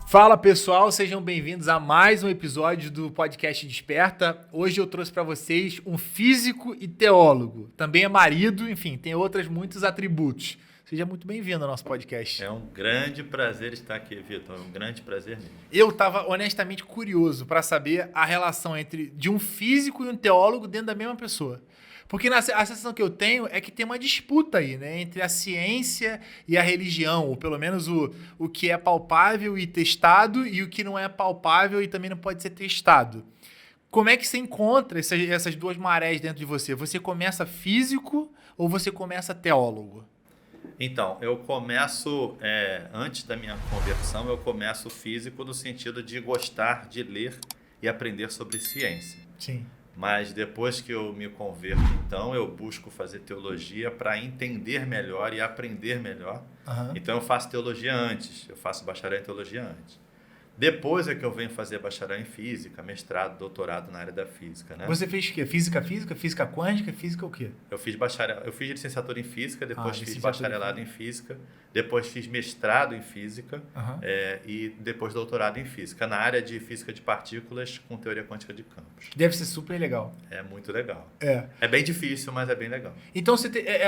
Fala pessoal, sejam bem-vindos a mais um episódio do podcast Desperta. Hoje eu trouxe para vocês um físico e teólogo, também é marido, enfim, tem outros muitos atributos. Seja muito bem-vindo ao nosso podcast. É um grande prazer estar aqui, Vitor, é um grande prazer mesmo. Eu estava honestamente curioso para saber a relação de um físico e um teólogo dentro da mesma pessoa. Porque a sensação que eu tenho é que tem uma disputa aí, né? Entre a ciência e a religião, ou pelo menos o que é palpável e testado e o que não é palpável e também não pode ser testado. Como é que você encontra essas duas marés dentro de você? Você começa físico ou você começa teólogo? Então, eu começo, antes da minha conversão, eu começo físico no sentido de gostar de ler e aprender sobre ciência. Sim. Mas depois que eu me converto, então, eu busco fazer teologia para entender melhor e aprender melhor. Uhum. Então, eu faço teologia antes, eu faço bacharel em teologia antes. Depois é que eu venho fazer bacharel em física, mestrado, doutorado na área da física, né? Você fez o quê? Física quântica, física o quê? Eu fiz licenciatura em física, depois fiz bacharelado em física, depois fiz mestrado em física e depois doutorado em física, na área de física de partículas com teoria quântica de campos. Deve ser super legal. É muito legal. É bem difícil, mas é bem legal. Então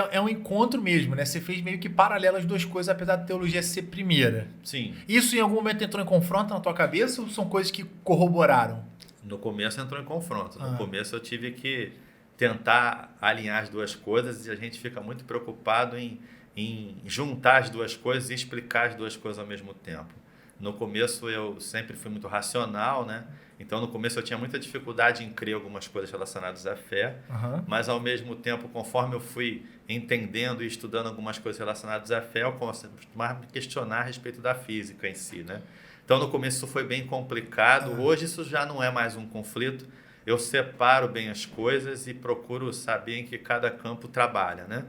é um encontro mesmo, né? Você fez meio que paralelo as duas coisas, apesar da teologia ser primeira. Sim. Isso em algum momento entrou em confronto na tua cabeça ou são coisas que corroboraram? No começo entrou em confronto. No começo eu tive que tentar alinhar as duas coisas e a gente fica muito preocupado em juntar as duas coisas e explicar as duas coisas ao mesmo tempo. No começo eu sempre fui muito racional, né? Então no começo eu tinha muita dificuldade em crer algumas coisas relacionadas à fé, mas ao mesmo tempo, conforme eu fui entendendo e estudando algumas coisas relacionadas à fé, eu comecei a me questionar a respeito da física em si, né? Então no começo isso foi bem complicado, hoje isso já não é mais um conflito, eu separo bem as coisas e procuro saber em que cada campo trabalha, né?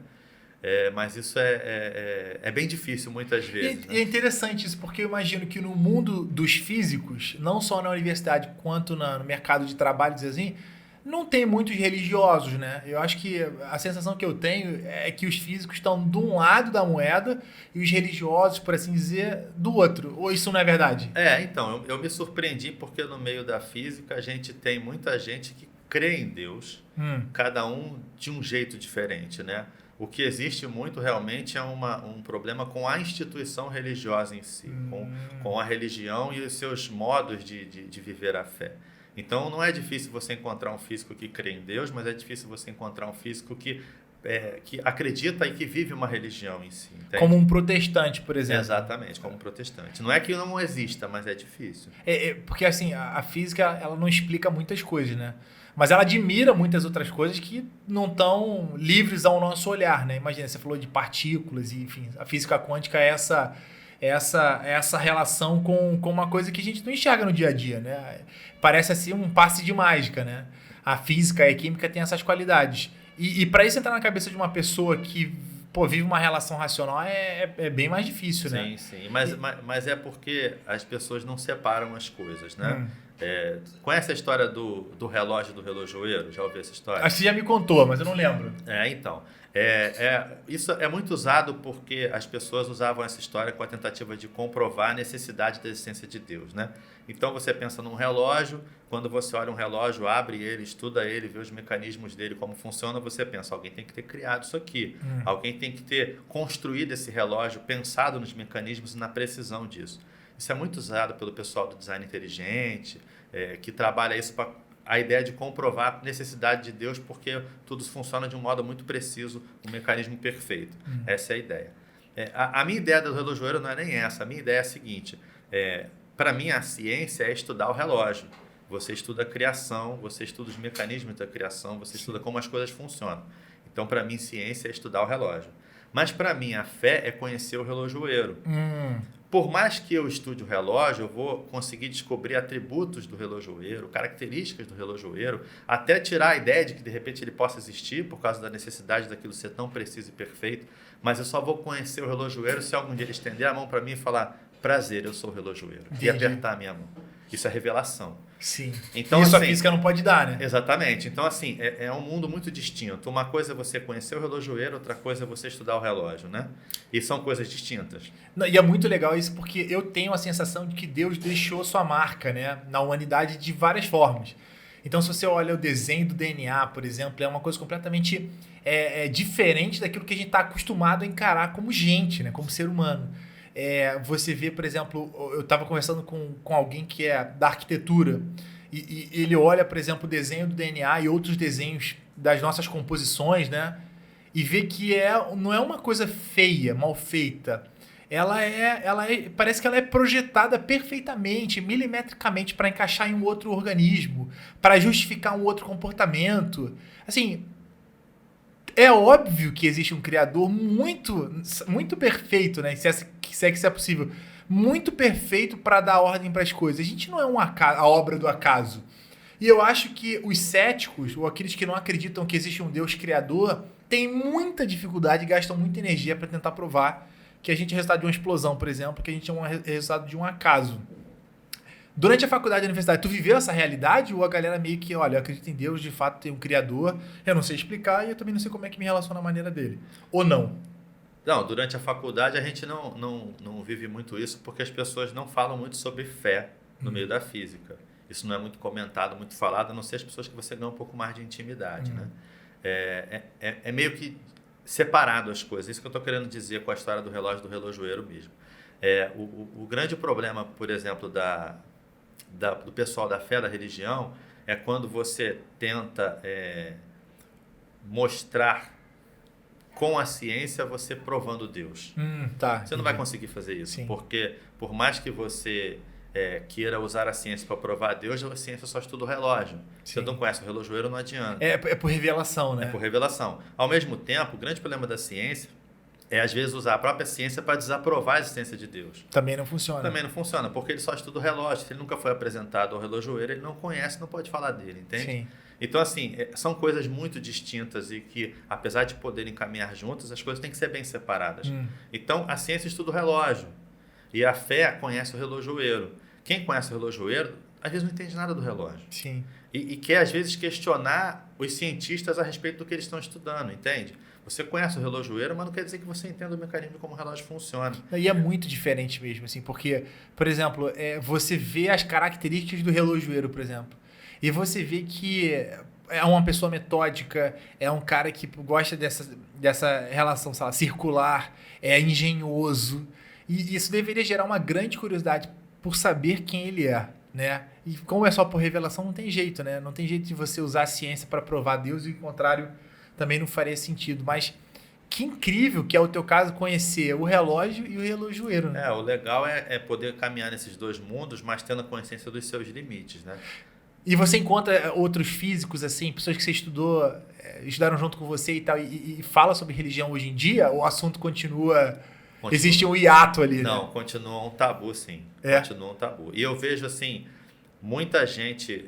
Mas isso é bem difícil muitas vezes. E é interessante isso, porque eu imagino que no mundo dos físicos, não só na universidade quanto no mercado de trabalho, dizer assim, não tem muitos religiosos, né? Eu acho que a sensação que eu tenho é que os físicos estão de um lado da moeda e os religiosos, por assim dizer, do outro. Ou isso não é verdade? Então, eu me surpreendi porque no meio da física a gente tem muita gente que crê em Deus, cada um de um jeito diferente, né? O que existe muito realmente é um problema com a instituição religiosa em si, com a religião e os seus modos de viver a fé. Então, não é difícil você encontrar um físico que crê em Deus, mas é difícil você encontrar um físico que acredita e que vive uma religião em si. Entende? Como um protestante, por exemplo. Exatamente, como um protestante. Não é que não exista, mas é difícil. Porque assim, a física ela não explica muitas coisas, né? Mas ela admira muitas outras coisas que não estão livres ao nosso olhar, né? Imagina, você falou de partículas e, enfim, a física quântica é essa relação com uma coisa que a gente não enxerga no dia a dia, né? Parece assim um passe de mágica, né? A física e a química têm essas qualidades. E para isso entrar na cabeça de uma pessoa que vive uma relação racional é bem mais difícil, né? Sim. Mas é porque as pessoas não separam as coisas, né? Conhece a história do relógio do relojoeiro? Já ouviu essa história? Acho que você já me contou, mas eu não lembro. Então. Isso é muito usado porque as pessoas usavam essa história com a tentativa de comprovar a necessidade da existência de Deus, né? Então você pensa num relógio, quando você olha um relógio, abre ele, estuda ele, vê os mecanismos dele, como funciona, você pensa, alguém tem que ter criado isso aqui, alguém tem que ter construído esse relógio, pensado nos mecanismos e na precisão disso. Isso é muito usado pelo pessoal do design inteligente, que trabalha isso para a ideia de comprovar a necessidade de Deus, porque tudo funciona de um modo muito preciso, um mecanismo perfeito. Essa é a ideia. A minha ideia do relojoeiro não é nem essa. A minha ideia é a seguinte: para mim, a ciência é estudar o relógio. Você estuda a criação, você estuda os mecanismos da criação, você estuda como as coisas funcionam. Então, para mim, ciência é estudar o relógio. Mas, para mim, a fé é conhecer o relojoeiro. Por mais que eu estude o relógio, eu vou conseguir descobrir atributos do relojoeiro, características do relojoeiro, até tirar a ideia de que, de repente, ele possa existir por causa da necessidade daquilo ser tão preciso e perfeito. Mas eu só vou conhecer o relojoeiro se algum dia ele estender a mão para mim e falar, prazer, eu sou o relojoeiro. Entendi. E apertar a minha mão. Isso é revelação. Sim. Então, Isso assim, a física não pode dar, né? Exatamente. Então, assim, é um mundo muito distinto. Uma coisa é você conhecer o relojoeiro, outra coisa é você estudar o relógio, né? E são coisas distintas. Não, e é muito legal isso porque eu tenho a sensação de que Deus deixou sua marca, né, na humanidade de várias formas. Então, se você olha o desenho do DNA, por exemplo, é uma coisa completamente diferente daquilo que a gente está acostumado a encarar como gente, né, como ser humano. Você vê, por exemplo, eu estava conversando com alguém que é da arquitetura e ele olha, por exemplo, o desenho do DNA e outros desenhos das nossas composições, né? E vê que não é uma coisa feia, mal feita. Parece que ela é projetada perfeitamente, milimetricamente para encaixar em um outro organismo, para justificar um outro comportamento. Assim, é óbvio que existe um criador muito perfeito, né? Se é que isso é possível. Muito perfeito para dar ordem para as coisas. A gente não é a obra do acaso. E eu acho que os céticos, ou aqueles que não acreditam que existe um Deus criador, têm muita dificuldade e gastam muita energia para tentar provar que a gente é resultado de uma explosão, por exemplo, que a gente é um resultado de um acaso. Durante a faculdade e a universidade, tu viveu essa realidade? Ou a galera meio que, olha, eu acredito em Deus, de fato tem um criador, eu não sei explicar e eu também não sei como é que me relaciona à maneira dele. Ou não? Não, durante a faculdade a gente não vive muito isso porque as pessoas não falam muito sobre fé no meio da física. Isso não é muito comentado, muito falado, a não ser as pessoas que você ganha um pouco mais de intimidade, né? É meio que separado as coisas. Isso que eu estou querendo dizer com a história do relógio, do relojoeiro mesmo. O grande problema, por exemplo, do pessoal da fé, da religião, é quando você tenta mostrar com a ciência você provando Deus. Tá, você não vai conseguir fazer isso, Sim. porque por mais que você queira usar a ciência para provar Deus, a ciência só estuda o relógio. Se você não conhece o relojoeiro, não adianta. É por revelação, né? É por revelação. Ao mesmo tempo, o grande problema da ciência é, às vezes, usar a própria ciência para desaprovar a existência de Deus. Também não funciona. Também não funciona, porque ele só estuda o relógio. Se ele nunca foi apresentado ao relojoeiro, ele não conhece, não pode falar dele, entende? Sim. Então, assim, são coisas muito distintas e que, apesar de poderem caminhar juntas, as coisas têm que ser bem separadas. Então, a ciência estuda o relógio e a fé conhece o relojoeiro. Quem conhece o relojoeiro, às vezes não entende nada do relógio. Sim. E quer, às vezes, questionar os cientistas a respeito do que eles estão estudando, entende? Você conhece o relojoeiro, mas não quer dizer que você entenda o mecanismo de como o relógio funciona. E é muito diferente mesmo, assim, porque, por exemplo, você vê as características do relojoeiro, por exemplo, e você vê que é uma pessoa metódica, é um cara que gosta dessa relação, sei lá, circular, é engenhoso, e isso deveria gerar uma grande curiosidade por saber quem ele é, né? E como é só por revelação, não tem jeito, né? Não tem jeito de você usar a ciência para provar Deus, e o contrário também não faria sentido. Mas que incrível que é o teu caso conhecer o relógio e o relojoeiro, né? O legal é poder caminhar nesses dois mundos, mas tendo a consciência dos seus limites, né? E você encontra outros físicos, assim, pessoas que você estudaram junto com você e tal, e fala sobre religião hoje em dia? Ou o assunto continua... Existe um hiato ali, Não, né? continua um tabu, sim. Continua um tabu. E eu vejo, assim, muita gente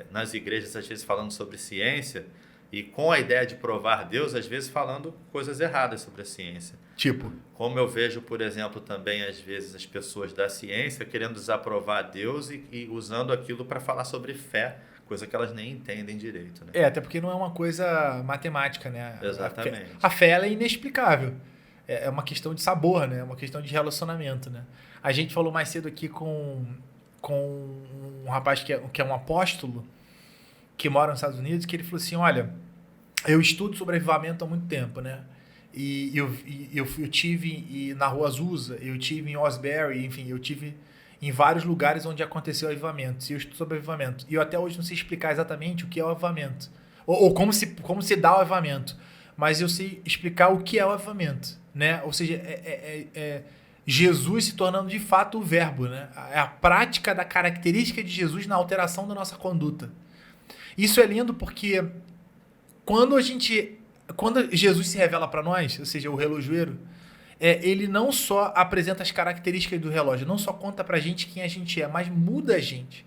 nas igrejas, às vezes, falando sobre ciência e com a ideia de provar Deus, às vezes, falando coisas erradas sobre a ciência. Tipo? Como eu vejo, por exemplo, também, às vezes, as pessoas da ciência querendo desaprovar Deus e usando aquilo para falar sobre fé, coisa que elas nem entendem direito, né? Até porque não é uma coisa matemática, né? Exatamente. A fé ela é inexplicável. É uma questão de sabor, né? É uma questão de relacionamento, né? A gente falou mais cedo aqui com um rapaz que é um apóstolo que mora nos Estados Unidos, que ele falou assim, olha, eu estudo sobre avivamento há muito tempo, né? E eu tive na Rua Azusa, eu tive em Osbury, enfim, eu tive em vários lugares onde aconteceu avivamento. E eu estudo sobre avivamento. E eu até hoje não sei explicar exatamente o que é o avivamento. Ou como se dá o avivamento. Mas eu sei explicar o que é o avivamento, né? Ou seja, Jesus se tornando de fato o verbo, né? É a prática da característica de Jesus na alteração da nossa conduta. Isso é lindo porque quando Jesus se revela para nós, ou seja, o relojoeiro, ele não só apresenta as características do relógio, não só conta pra gente quem a gente é, mas muda a gente.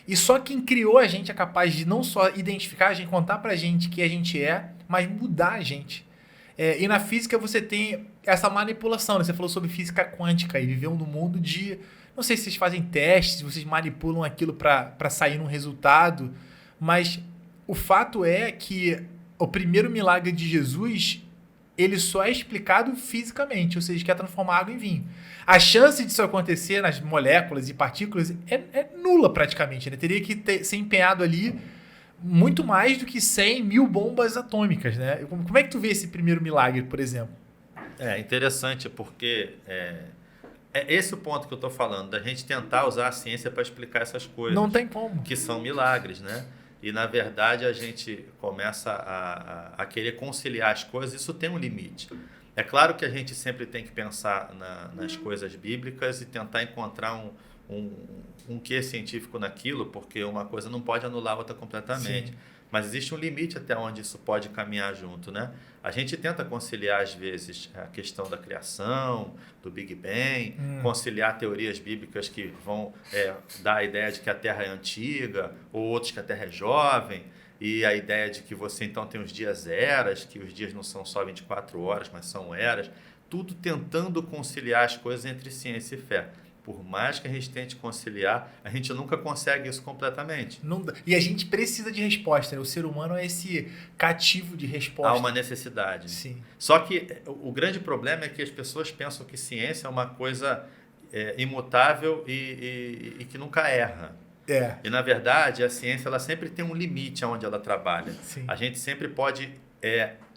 E só quem criou a gente é capaz de não só identificar a gente, contar pra gente quem a gente é, mas mudar a gente. E na física você tem essa manipulação, né? Você falou sobre física quântica e viveu num mundo de Não sei se vocês fazem testes, se vocês manipulam aquilo para sair num resultado, mas o fato é que o primeiro milagre de Jesus, ele só é explicado fisicamente, ou seja, que é transformar água em vinho. A chance disso acontecer nas moléculas e partículas é nula praticamente, né? Teria que ser empenhado ali muito mais do que 100 mil bombas atômicas, né? Como é que tu vê esse primeiro milagre, por exemplo? É interessante porque é esse o ponto que eu estou falando, da gente tentar usar a ciência para explicar essas coisas. Não tem como. Que são milagres, né? E, na verdade, a gente começa a querer conciliar as coisas. Isso tem um limite. É claro que a gente sempre tem que pensar nas coisas bíblicas e tentar encontrar um quê científico naquilo, porque uma coisa não pode anular a outra completamente. Sim. Mas existe um limite até onde isso pode caminhar junto, né? A gente tenta conciliar, às vezes, a questão da criação, do Big Bang, conciliar teorias bíblicas que vão dar a ideia de que a Terra é antiga, ou outros que a Terra é jovem, e a ideia de que você, então, tem os dias eras, que os dias não são só 24 horas, mas são eras, tudo tentando conciliar as coisas entre ciência e fé. Por mais que a gente tente conciliar, a gente nunca consegue isso completamente. Não dá. E a gente precisa de resposta, né? O ser humano é esse cativo de resposta. Há uma necessidade. Sim. Só que o grande problema é que as pessoas pensam que ciência é uma coisa imutável e que nunca erra. E, na verdade, a ciência ela sempre tem um limite aonde ela trabalha. Sim. A gente sempre pode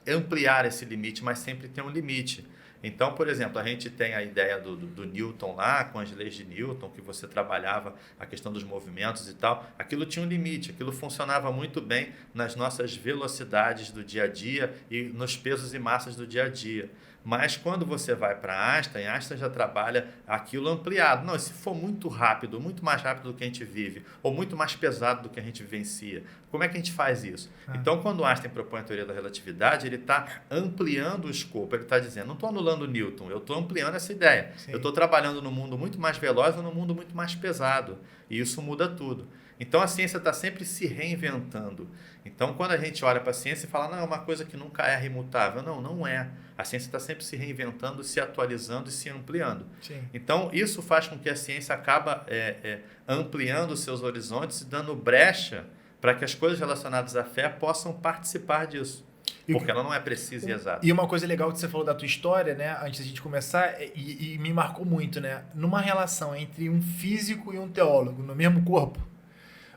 ampliar esse limite, mas sempre tem um limite. Então, por exemplo, a gente tem a ideia do Newton lá, com as leis de Newton, que você trabalhava a questão dos movimentos e tal. Aquilo tinha um limite, aquilo funcionava muito bem nas nossas velocidades do dia a dia e nos pesos e massas do dia a dia. Mas quando você vai para Einstein já trabalha aquilo ampliado. Não, se for muito rápido, muito mais rápido do que a gente vive, ou muito mais pesado do que a gente vivencia, como é que a gente faz isso? Então, quando Einstein propõe a teoria da relatividade, ele está ampliando o escopo. Ele está dizendo, não estou anulando Newton, eu estou ampliando essa ideia. Sim. Eu estou trabalhando num mundo muito mais veloz ou num mundo muito mais pesado. E isso muda tudo. Então, a ciência está sempre se reinventando. Então, quando a gente olha para a ciência e fala, não, é uma coisa que nunca é imutável. Não, não é. A ciência está sempre se reinventando, se atualizando e se ampliando. Sim. Então, isso faz com que a ciência acaba ampliando os seus horizontes e dando brecha para que as coisas relacionadas à fé possam participar disso. Porque ela não é precisa e exata. E uma coisa legal que você falou da tua história, né? Antes da gente começar, e me marcou muito, né? Numa relação entre um físico e um teólogo no mesmo corpo,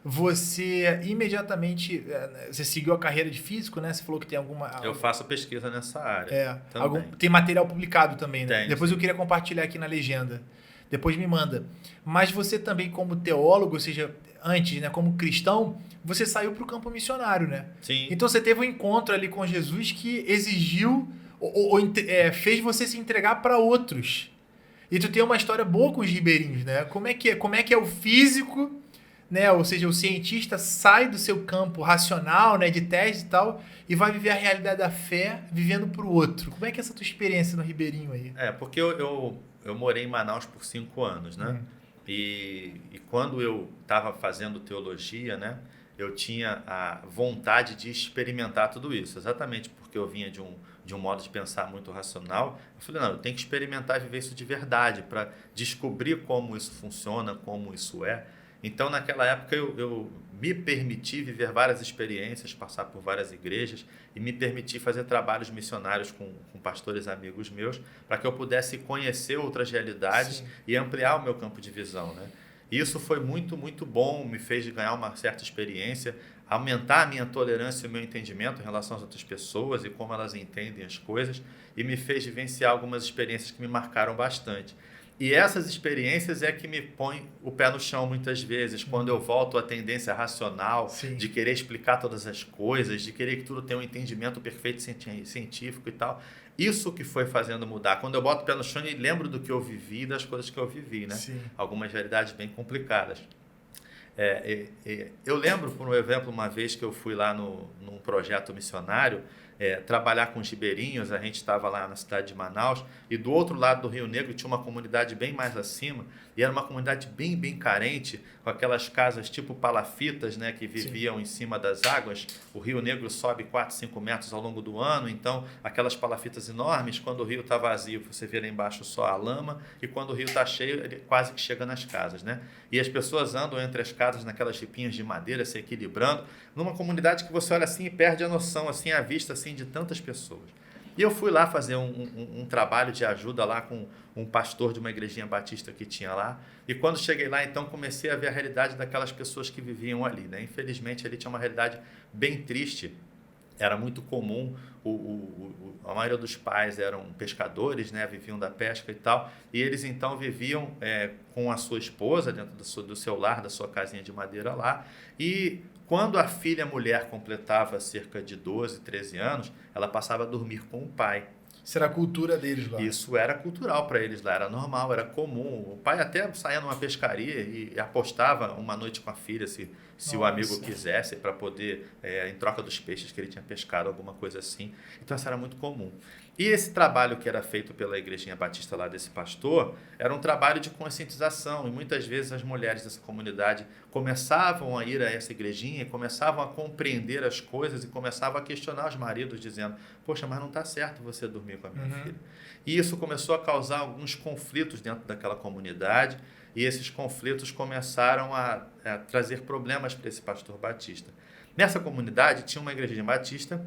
você imediatamente, você seguiu a carreira de físico, né? Você falou que tem alguma... Eu faço pesquisa nessa área também. Tem material publicado também, né? Tem, Depois sim. eu queria compartilhar aqui na legenda. Depois me manda. Mas você também, como teólogo, ou seja, antes, né, como cristão, você saiu para o campo missionário, né? Sim. Então você teve um encontro ali com Jesus que exigiu, fez você se entregar para outros. E tu tem uma história boa com os ribeirinhos, né? Como é que é o físico, né? Ou seja, o cientista sai do seu campo racional, né, de teste e tal, e vai viver a realidade da fé vivendo para o outro. Como é que é essa tua experiência no Ribeirinho aí? Porque eu morei em Manaus por 5 anos, né? E quando eu estava fazendo teologia, né, eu tinha a vontade de experimentar tudo isso, exatamente porque eu vinha de um modo de pensar muito racional. Eu falei, não, eu tenho que experimentar e viver isso de verdade para descobrir como isso funciona, como isso é. Então, naquela época, eu me permiti viver várias experiências, passar por várias igrejas e me permiti fazer trabalhos missionários com pastores amigos meus para que eu pudesse conhecer outras realidades. Sim. E ampliar o meu campo de visão, né? Isso foi muito, muito bom, me fez ganhar uma certa experiência, aumentar a minha tolerância e o meu entendimento em relação às outras pessoas e como elas entendem as coisas, e me fez vivenciar algumas experiências que me marcaram bastante. E essas experiências é que me põem o pé no chão muitas vezes, quando eu volto à tendência racional, Sim. de querer explicar todas as coisas, de querer que tudo tenha um entendimento perfeito científico e tal. Isso que foi fazendo mudar. Quando eu boto o pé no chão e lembro do que eu vivi, das coisas que eu vivi, né? Sim. Algumas realidades bem complicadas. Eu lembro, por exemplo, uma vez que eu fui lá num projeto missionário, trabalhar com os ribeirinhos. A gente estava lá na cidade de Manaus, e do outro lado do Rio Negro tinha uma comunidade bem mais acima, e era uma comunidade bem, bem carente, com aquelas casas tipo palafitas, né, que viviam em cima das águas. O Rio Negro sobe 4, 5 metros ao longo do ano, então aquelas palafitas enormes, quando o rio está vazio, você vê lá embaixo só a lama, e quando o rio está cheio, ele quase que chega nas casas, né? E as pessoas andam entre as casas naquelas chipinhas de madeira, se equilibrando, numa comunidade que você olha assim e perde a noção, assim, a vista assim, de tantas pessoas. E eu fui lá fazer um trabalho de ajuda lá com um pastor de uma igrejinha batista que tinha lá. E quando cheguei lá, então, comecei a ver a realidade daquelas pessoas que viviam ali, né? Infelizmente, ali tinha uma realidade bem triste. Era muito comum, a maioria dos pais eram pescadores, né? Viviam da pesca e tal. E eles, então, viviam com a sua esposa dentro do seu lar, da sua casinha de madeira lá. E quando a filha mulher completava cerca de 12, 13 anos, ela passava a dormir com o pai. Isso era a cultura deles lá. Isso era cultural para eles lá, era normal, era comum. O pai até saía numa pescaria e apostava uma noite com a filha, se o amigo quisesse, para poder, em troca dos peixes que ele tinha pescado, alguma coisa assim. Então, isso era muito comum. E esse trabalho que era feito pela igrejinha batista lá desse pastor, era um trabalho de conscientização, e muitas vezes as mulheres dessa comunidade começavam a ir a essa igrejinha, começavam a compreender as coisas e começavam a questionar os maridos, dizendo: poxa, mas não está certo você dormir com a minha filha. E isso começou a causar alguns conflitos dentro daquela comunidade, e esses conflitos começaram a trazer problemas para esse pastor batista. Nessa comunidade tinha uma igrejinha batista,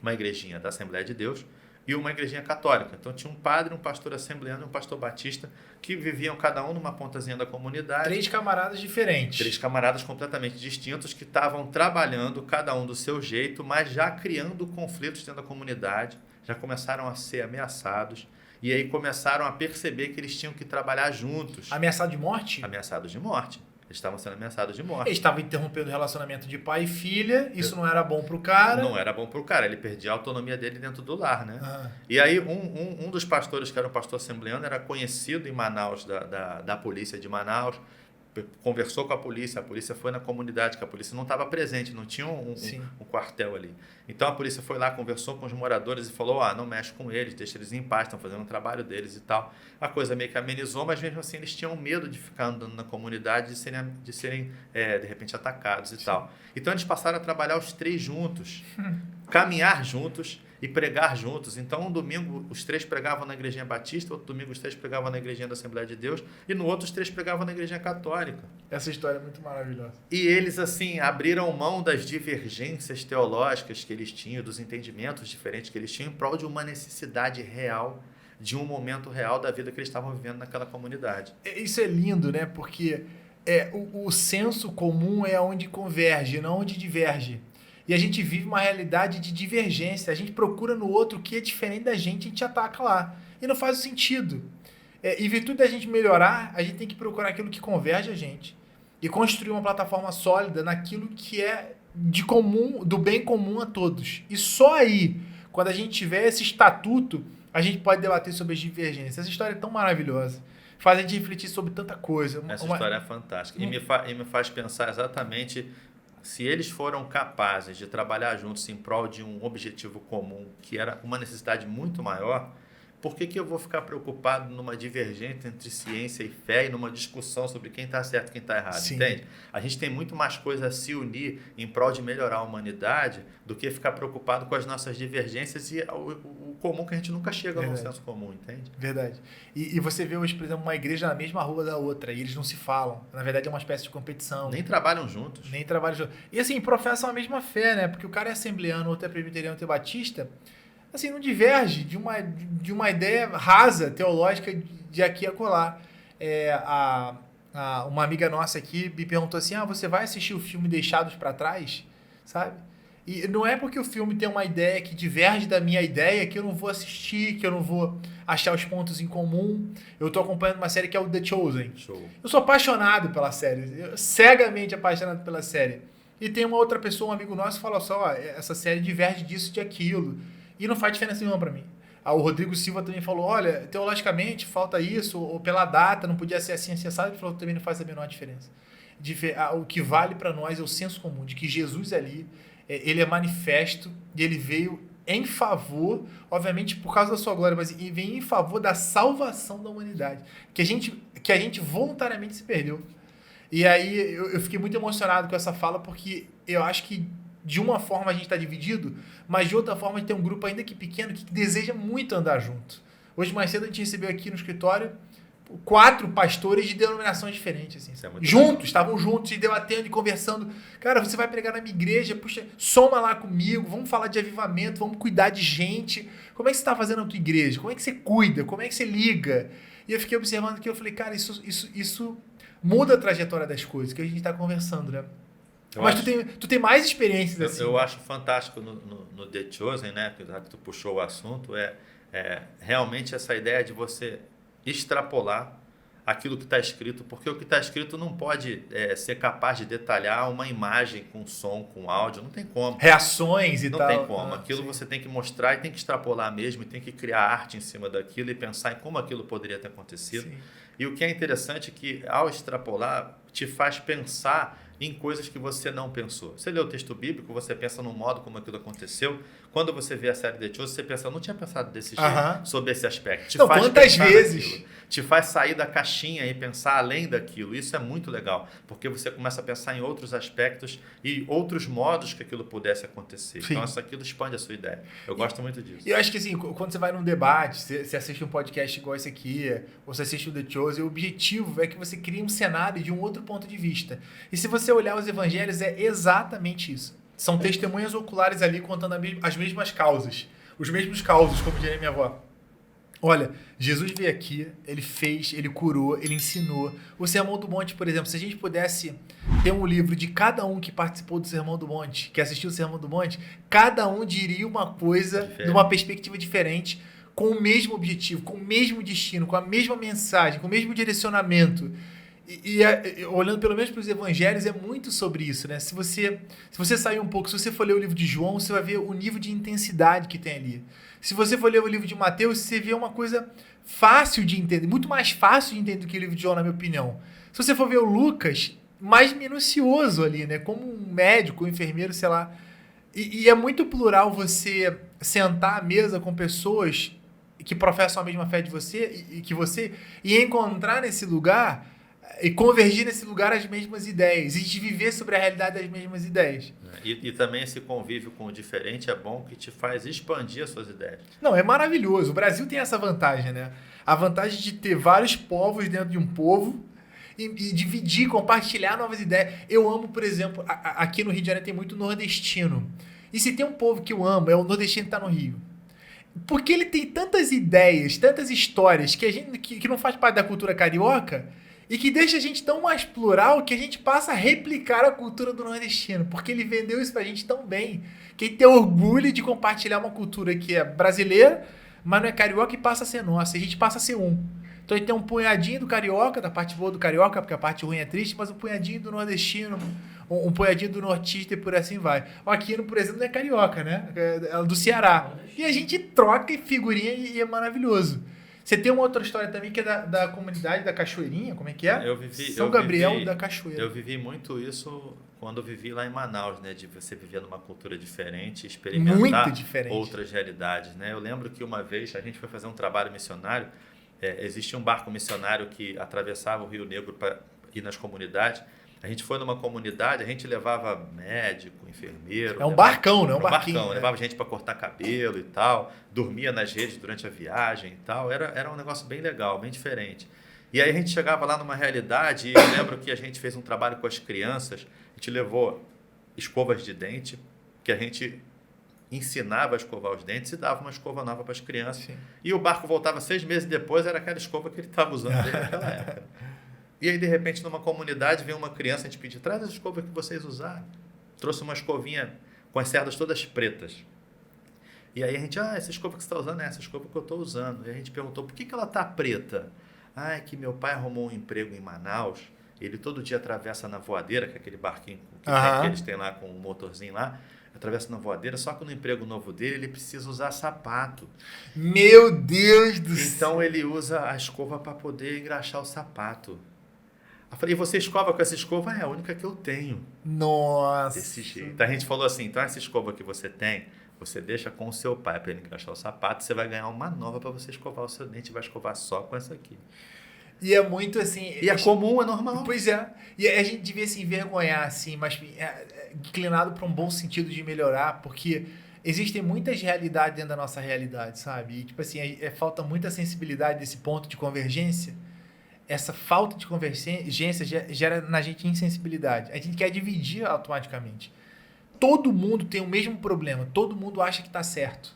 uma igrejinha da Assembleia de Deus, e uma igrejinha católica. Então tinha um padre, um pastor assembleano e um pastor batista, que viviam cada um numa pontazinha da comunidade. 3 camaradas diferentes. 3 camaradas completamente distintos, que estavam trabalhando cada um do seu jeito, mas já criando conflitos dentro da comunidade, já começaram a ser ameaçados, e aí começaram a perceber que eles tinham que trabalhar juntos. Ameaçado de morte? Ameaçados de morte. Eles estavam sendo ameaçados de morte. Eles estavam interrompendo o relacionamento de pai e filha, isso não era bom pro cara. Não era bom pro cara, ele perdia a autonomia dele dentro do lar, né? E aí um dos pastores, que era um pastor assembleano, era conhecido em Manaus, da polícia de Manaus, conversou com a polícia foi na comunidade, que a polícia não estava presente, não tinha um quartel ali. Então a polícia foi lá, conversou com os moradores e falou: não mexe com eles, deixa eles em paz, estão fazendo o trabalho deles e tal. A coisa meio que amenizou, mas mesmo assim eles tinham medo de ficar andando na comunidade, de serem de repente atacados e tal. Então eles passaram a trabalhar os 3 juntos, caminhar juntos e pregar juntos. Então, um domingo os 3 pregavam na igrejinha batista, outro domingo os 3 pregavam na igrejinha da Assembleia de Deus, e no outro os 3 pregavam na igrejinha católica. Essa história é muito maravilhosa. E eles, assim, abriram mão das divergências teológicas que eles tinham, dos entendimentos diferentes que eles tinham, em prol de uma necessidade real, de um momento real da vida que eles estavam vivendo naquela comunidade. Isso é lindo, né? Porque o senso comum é onde converge, não onde diverge. E a gente vive uma realidade de divergência. A gente procura no outro o que é diferente da gente, a gente ataca lá. E não faz sentido. Em virtude da gente melhorar, a gente tem que procurar aquilo que converge a gente. E construir uma plataforma sólida naquilo que é de comum, do bem comum a todos. E só aí, quando a gente tiver esse estatuto, a gente pode debater sobre as divergências. Essa história é tão maravilhosa. Faz a gente refletir sobre tanta coisa. Essa história é fantástica. E me faz pensar exatamente... Se eles foram capazes de trabalhar juntos em prol de um objetivo comum, que era uma necessidade muito maior, por que eu vou ficar preocupado numa divergência entre ciência e fé e numa discussão sobre quem está certo e quem está errado? Sim. Entende? A gente tem muito mais coisa a se unir em prol de melhorar a humanidade do que ficar preocupado com as nossas divergências e o comum, que a gente nunca chega num senso comum, entende? Verdade. E você vê hoje, por exemplo, uma igreja na mesma rua da outra e eles não se falam. Na verdade, é uma espécie de competição. Nem trabalham juntos. E assim, professam a mesma fé, né? Porque o cara é assembleano, outro é presbiteriano, outro é batista. Assim, não diverge de uma ideia rasa, teológica, de aqui a colar. Uma amiga nossa aqui me perguntou assim: você vai assistir o filme Deixados para Trás? Sabe? E não é porque o filme tem uma ideia que diverge da minha ideia que eu não vou assistir, que eu não vou achar os pontos em comum. Eu estou acompanhando uma série que é o The Chosen. Show. Eu sou apaixonado pela série, cegamente apaixonado pela série. E tem uma outra pessoa, um amigo nosso, que fala só: essa série diverge disso, de aquilo. E não faz diferença nenhuma para mim. O Rodrigo Silva também falou: olha, teologicamente falta isso, ou pela data, não podia ser assim, assim, assado. Ele falou que também não faz a menor diferença. O que vale para nós é o senso comum de que Jesus ali, ele é manifesto e ele veio em favor, obviamente por causa da sua glória, mas ele vem em favor da salvação da humanidade, que a gente voluntariamente se perdeu. E aí eu fiquei muito emocionado com essa fala, porque eu acho que de uma forma a gente está dividido, mas de outra forma a gente tem um grupo ainda que pequeno que deseja muito andar junto. Hoje mais cedo a gente recebeu aqui no escritório 4 pastores de denominações diferentes, assim, juntos, estavam juntos e debatendo e conversando. Cara, você vai pregar na minha igreja, puxa, soma lá comigo, vamos falar de avivamento, vamos cuidar de gente. Como é que você está fazendo na tua igreja? Como é que você cuida? Como é que você liga? E eu fiquei observando aqui, eu falei, cara, isso muda a trajetória das coisas, que a gente está conversando, né? Mas tu tem mais experiências assim. Eu acho fantástico no The Chosen, né? Que tu puxou o assunto, realmente essa ideia de você extrapolar aquilo que está escrito, porque o que está escrito não pode ser capaz de detalhar uma imagem com som, com áudio, não tem como. Reações e não tal. Não tem como. Aquilo você tem que mostrar e tem que extrapolar mesmo, e tem que criar arte em cima daquilo e pensar em como aquilo poderia ter acontecido. Sim. E o que é interessante é que, ao extrapolar, te faz pensar em coisas que você não pensou. Você lê o texto bíblico, você pensa no modo como aquilo aconteceu. Quando você vê a série The Chosen, você pensa, eu não tinha pensado desse jeito, sobre esse aspecto. Te faz quantas vezes? Naquilo. Te faz sair da caixinha e pensar além daquilo. Isso é muito legal, porque você começa a pensar em outros aspectos e outros modos que aquilo pudesse acontecer. Sim. Então, aquilo expande a sua ideia. Eu gosto muito disso. E eu acho que assim, quando você vai num debate, você assiste um podcast igual esse aqui, ou você assiste o The Chosen, o objetivo é que você crie um cenário de um outro ponto de vista. E se você olhar os evangelhos, é exatamente isso. São testemunhas oculares ali contando as mesmas causas. Os mesmos causos, como diria minha avó. Olha, Jesus veio aqui, ele fez, ele curou, ele ensinou. O Sermão do Monte, por exemplo, se a gente pudesse ter um livro de cada um que participou do Sermão do Monte, que assistiu o Sermão do Monte, cada um diria uma coisa de uma perspectiva diferente, com o mesmo objetivo, com o mesmo destino, com a mesma mensagem, com o mesmo direcionamento. E olhando pelo menos para os evangelhos, é muito sobre isso, né? Se você sair um pouco, se você for ler o livro de João, você vai ver o nível de intensidade que tem ali. Se você for ler o livro de Mateus, você vê uma coisa fácil de entender, muito mais fácil de entender do que o livro de João, na minha opinião. Se você for ver o Lucas, mais minucioso ali, né? Como um médico, um enfermeiro, sei lá. E é muito plural você sentar à mesa com pessoas que professam a mesma fé de você e encontrar nesse lugar e convergir nesse lugar as mesmas ideias e de viver sobre a realidade das mesmas ideias. E também esse convívio com o diferente é bom, que te faz expandir as suas ideias. Não, é maravilhoso. O Brasil tem essa vantagem, né? A vantagem de ter vários povos dentro de um povo e dividir, compartilhar novas ideias. Eu amo, por exemplo, aqui no Rio de Janeiro tem muito nordestino. E se tem um povo que eu amo, é o nordestino que está no Rio. Porque ele tem tantas ideias, tantas histórias que não faz parte da cultura carioca e que deixa a gente tão mais plural que a gente passa a replicar a cultura do nordestino, porque ele vendeu isso pra gente tão bem, que ele tem orgulho de compartilhar uma cultura que é brasileira, mas não é carioca e passa a ser nossa, e a gente passa a ser um. Então ele tem um punhadinho do carioca, da parte boa do carioca, porque a parte ruim é triste, mas um punhadinho do nordestino, um punhadinho do nortista e por assim vai. O Aquino, por exemplo, não é carioca, né? É do Ceará. E a gente troca figurinha e é maravilhoso. Você tem uma outra história também que é da comunidade da Cachoeirinha, como é que é? São Gabriel da Cachoeira. Eu vivi muito isso quando eu vivi lá em Manaus, né? De você viver numa cultura diferente, experimentar outras realidades, né? Eu lembro que uma vez a gente foi fazer um trabalho missionário, existia um barco missionário que atravessava o Rio Negro para ir nas comunidades. A gente foi numa comunidade, a gente levava médico, enfermeiro. É um barcão, né? Um barquinho. Levava gente para cortar cabelo e tal, dormia nas redes durante a viagem e tal. Era um negócio bem legal, bem diferente. E aí a gente chegava lá numa realidade, e eu lembro que a gente fez um trabalho com as crianças, a gente levou escovas de dente, que a gente ensinava a escovar os dentes e dava uma escova nova para as crianças. Sim. E o barco voltava 6 meses depois, era aquela escova que ele estava usando desde aquela época. E aí, de repente, numa comunidade, veio uma criança, a gente pediu, traz a escova que vocês usaram. Trouxe uma escovinha com as cerdas todas pretas. E aí a gente, essa escova que você está usando é essa escova que eu estou usando. E a gente perguntou, por que ela está preta? É que meu pai arrumou um emprego em Manaus, ele todo dia atravessa na voadeira, que é aquele barquinho que eles têm lá com um motorzinho lá, atravessa na voadeira, só que no emprego novo dele, ele precisa usar sapato. Meu Deus do céu! Então ele usa a escova para poder engraxar o sapato. Eu falei, e você escova com essa escova? É a única que eu tenho. Nossa. Desse jeito. A gente falou assim, então essa escova que você tem, você deixa com o seu pai para ele encaixar o sapato, você vai ganhar uma nova para você escovar o seu dente e vai escovar só com essa aqui. E é muito assim... E é comum, é normal. Pois é. E a gente devia se envergonhar, assim, mas inclinado para um bom sentido de melhorar, porque existem muitas realidades dentro da nossa realidade, sabe? E, tipo assim, falta muita sensibilidade desse ponto de convergência. Essa falta de convergência gera na gente insensibilidade. A gente quer dividir automaticamente. Todo mundo tem o mesmo problema. Todo mundo acha que está certo.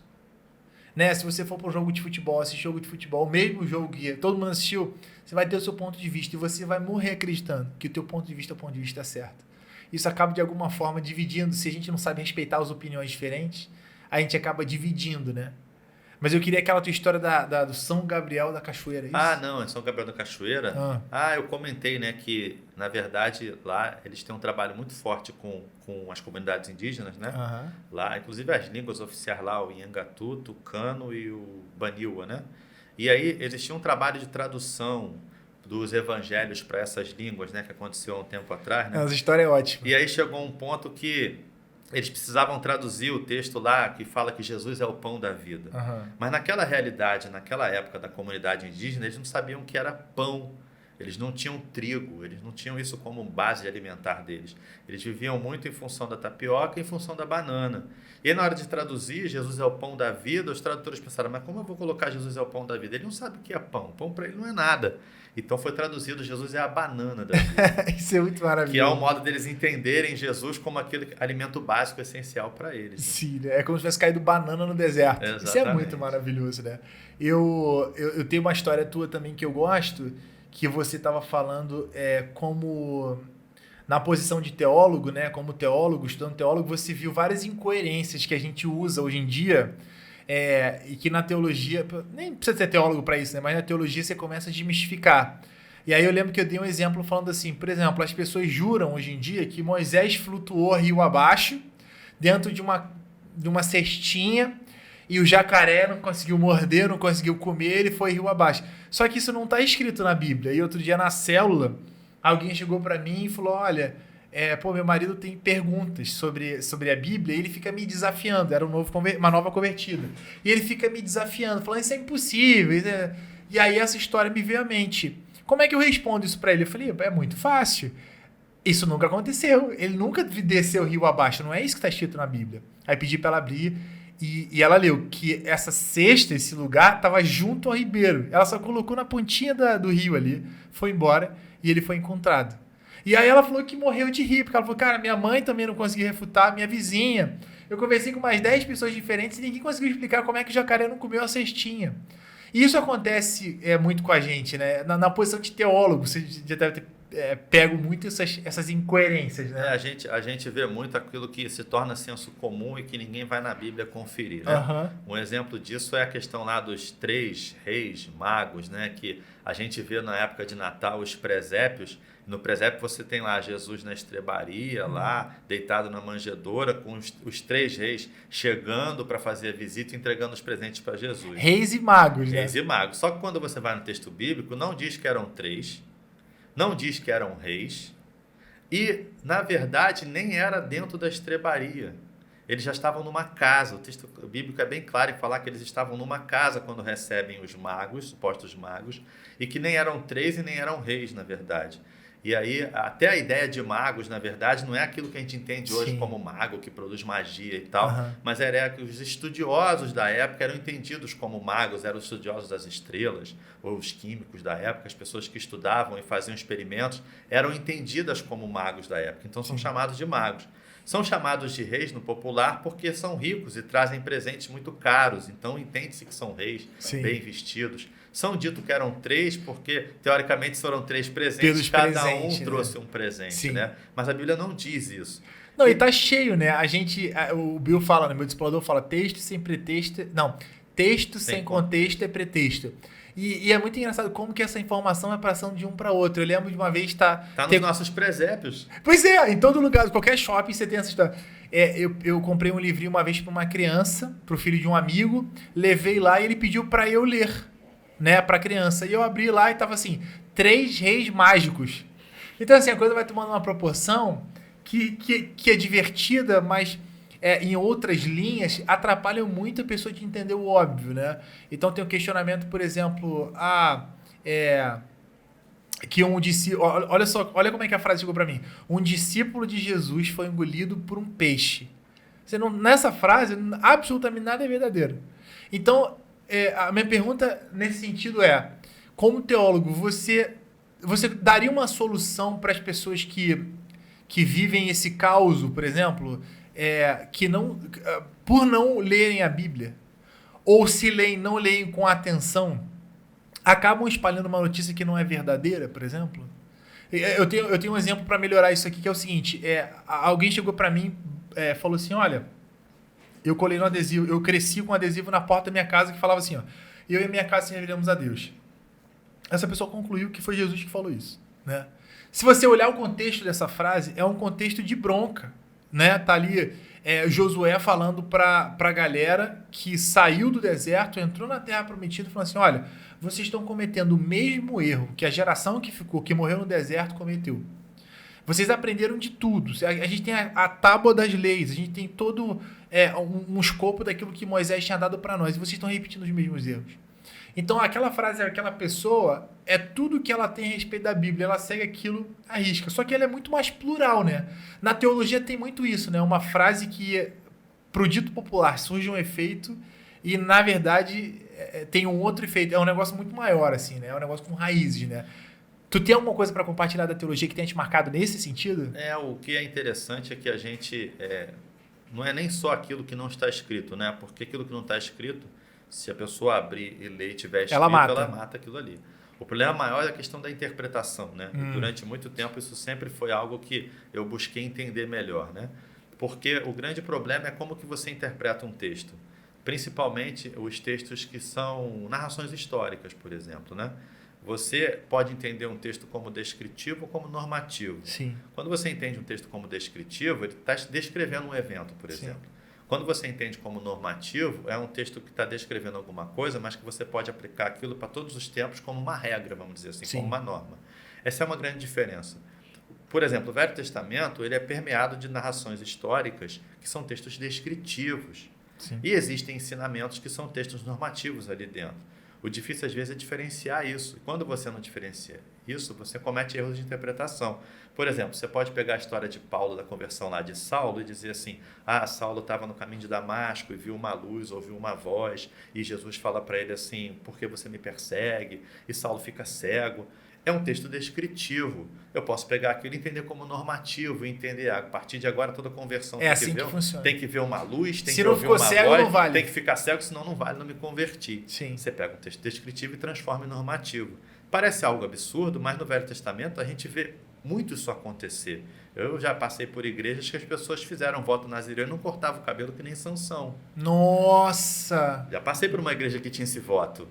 Né? Se você for para um jogo de futebol, assistir jogo de futebol, o mesmo jogo que todo mundo assistiu, você vai ter o seu ponto de vista e você vai morrer acreditando que o teu ponto de vista é o ponto de vista certo. Isso acaba de alguma forma dividindo. Se a gente não sabe respeitar as opiniões diferentes, a gente acaba dividindo, né? Mas eu queria aquela tua história do São Gabriel da Cachoeira, é isso? Ah, não, é São Gabriel da Cachoeira? Eu comentei, né, que, na verdade, lá eles têm um trabalho muito forte com as comunidades indígenas, né? Lá, inclusive, as línguas oficiais lá, o Nhangatu, o Tucano e o Baniwa, né? E aí, eles tinham um trabalho de tradução dos evangelhos para essas línguas, né, que aconteceu há um tempo atrás, né? Essa história é ótima. E aí chegou um ponto que eles precisavam traduzir o texto lá que fala que Jesus é o pão da vida. Mas naquela realidade, naquela época da comunidade indígena, eles não sabiam que era pão. Eles não tinham trigo, eles não tinham isso como base alimentar deles. Eles viviam muito em função da tapioca e em função da banana. E aí, na hora de traduzir Jesus é o pão da vida, os tradutores pensaram, mas como eu vou colocar Jesus é o pão da vida? Ele não sabe o que é pão. Pão para ele não é nada. Então foi traduzido, Jesus é a banana da vida. Isso é muito maravilhoso. Que é o modo deles entenderem Jesus como aquele alimento básico essencial para eles. Sim, né? É como se tivesse caído banana no deserto. Exatamente. Isso é muito maravilhoso, né? Eu tenho uma história tua também que eu gosto, que você estava falando como na posição de teólogo, né? Como teólogo, estudando teólogo, você viu várias incoerências que a gente usa hoje em dia. E que na teologia, nem precisa ser teólogo para isso, né? Mas na teologia você começa a desmistificar. E aí eu lembro que eu dei um exemplo falando assim, por exemplo, as pessoas juram hoje em dia que Moisés flutuou rio abaixo, dentro de uma cestinha, e o jacaré não conseguiu morder, não conseguiu comer, ele foi rio abaixo. Só que isso não está escrito na Bíblia. E outro dia na célula, alguém chegou para mim e falou, olha... meu marido tem perguntas sobre a Bíblia e ele fica me desafiando. Era uma nova convertida. E ele fica me desafiando, falando, isso é impossível. E aí essa história me veio à mente. Como é que eu respondo isso para ele? Eu falei, é muito fácil. Isso nunca aconteceu. Ele nunca desceu o rio abaixo. Não é isso que está escrito na Bíblia. Aí pedi para ela abrir e ela leu que essa cesta, esse lugar, estava junto ao ribeiro. Ela só colocou na pontinha do rio ali, foi embora e ele foi encontrado. E aí ela falou que morreu de rir, porque ela falou, cara, minha mãe também não conseguiu refutar, minha vizinha. Eu conversei com mais 10 pessoas diferentes e ninguém conseguiu explicar como é que o jacaré não comeu a cestinha. E isso acontece muito com a gente, né? Na posição de teólogo, você já deve ter pego muito essas incoerências, né? A gente vê muito aquilo que se torna senso comum e que ninguém vai na Bíblia conferir, né? Um exemplo disso é a questão lá dos 3 reis magos, né? Que a gente vê na época de Natal os presépios. No presépio você tem lá Jesus na estrebaria, lá deitado na manjedoura, com os 3 reis chegando para fazer a visita e entregando os presentes para Jesus. Reis e magos, né? Reis e magos. Só que quando você vai no texto bíblico, não diz que eram 3, não diz que eram reis, e, na verdade, nem era dentro da estrebaria. Eles já estavam numa casa. O texto bíblico é bem claro em falar que eles estavam numa casa quando recebem os magos, supostos magos, e que nem eram 3 e nem eram reis, na verdade. E aí, até a ideia de magos, na verdade, não é aquilo que a gente entende hoje como mago, que produz magia e tal, mas era que os estudiosos da época eram entendidos como magos, eram os estudiosos das estrelas, ou os químicos da época, as pessoas que estudavam e faziam experimentos, eram entendidas como magos da época, então são chamados de magos. São chamados de reis no popular porque são ricos e trazem presentes muito caros, então entende-se que são reis, bem vestidos. São dito que eram 3 porque, teoricamente, foram 3 presentes, cada um trouxe um presente, né? Mas a Bíblia não diz isso. Não, e tá cheio, né? O Bill fala, né? Meu discipulador fala texto sem pretexto... Não, texto sem contexto é pretexto. E é muito engraçado como que essa informação é passando de um para outro. Eu lembro de uma vez... Tá nos nossos presépios. Pois é, em todo lugar, qualquer shopping você tem essa história. Eu comprei um livrinho uma vez para uma criança, para o filho de um amigo, levei lá e ele pediu para eu ler, né, para criança. E eu abri lá e tava assim, 3 reis mágicos. Então, assim, a coisa vai tomando uma proporção que é divertida, mas em outras linhas atrapalham muito a pessoa de entender o óbvio, né? Então tem o questionamento, por exemplo, que um discípulo... Olha só, olha como é que a frase chegou para mim. Um discípulo de Jesus foi engolido por um peixe. Nessa frase, absolutamente nada é verdadeiro. Então, a minha pergunta nesse sentido como teólogo, você daria uma solução para as pessoas que vivem esse caos, por exemplo, por não lerem a Bíblia, ou se leem, não leem com atenção, acabam espalhando uma notícia que não é verdadeira, por exemplo? Eu tenho um exemplo para melhorar isso aqui, que é o seguinte, alguém chegou para mim, falou assim, olha, eu colei no adesivo, eu cresci com um adesivo na porta da minha casa que falava assim, ó, eu e minha casa serviremos a Deus. Essa pessoa concluiu que foi Jesus que falou isso, né? Se você olhar o contexto dessa frase, é um contexto de bronca, né? Tá ali Josué falando para a galera que saiu do deserto, entrou na terra prometida, falando assim, olha, vocês estão cometendo o mesmo erro que a geração que morreu no deserto cometeu. Vocês aprenderam de tudo. A gente tem a tábua das leis, a gente tem todo um escopo daquilo que Moisés tinha dado para nós, e vocês estão repetindo os mesmos erros. Então, aquela frase, aquela pessoa, é tudo que ela tem a respeito da Bíblia. Ela segue aquilo à risca. Só que ela é muito mais plural, né? Na teologia tem muito isso, né? Uma frase que, pro dito popular, surge um efeito e, na verdade, tem um outro efeito. É um negócio muito maior, assim, né? É um negócio com raízes, né? Tu tem alguma coisa para compartilhar da teologia que tenha te marcado nesse sentido? O que é interessante é que a gente... não é nem só aquilo que não está escrito, né? Porque aquilo que não está escrito... Se a pessoa abrir e ler e tiver escrito, ela mata aquilo ali. O problema maior é a questão da interpretação, né? E durante muito tempo isso sempre foi algo que eu busquei entender melhor, né? Porque o grande problema é como que você interpreta um texto. Principalmente os textos que são narrações históricas, por exemplo, né? Você pode entender um texto como descritivo ou como normativo. Sim. Quando você entende um texto como descritivo, ele está descrevendo um evento, por exemplo. Quando você entende como normativo, é um texto que está descrevendo alguma coisa, mas que você pode aplicar aquilo para todos os tempos como uma regra, vamos dizer assim, como uma norma. Essa é uma grande diferença. Por exemplo, o Velho Testamento ele é permeado de narrações históricas que são textos descritivos. Sim. E existem ensinamentos que são textos normativos ali dentro. O difícil, às vezes, é diferenciar isso. E quando você não diferencia isso, você comete erros de interpretação. Por exemplo, você pode pegar a história de Paulo, da conversão lá de Saulo, e dizer assim, Saulo estava no caminho de Damasco e viu uma luz, ouviu uma voz, e Jesus fala para ele assim, por que você me persegue? E Saulo fica cego. É um texto descritivo. Eu posso pegar aquilo e entender como normativo, entender a partir de agora toda conversão tem que ver uma luz, tem que ouvir uma voz, vale. Tem que ficar cego, senão não vale, não me converti. Sim. Você pega um texto descritivo e transforma em normativo. Parece algo absurdo, mas no Velho Testamento a gente vê muito isso acontecer. Eu já passei por igrejas que as pessoas fizeram voto nazireu e não cortavam o cabelo que nem Sansão. Nossa! Já passei por uma igreja que tinha esse voto.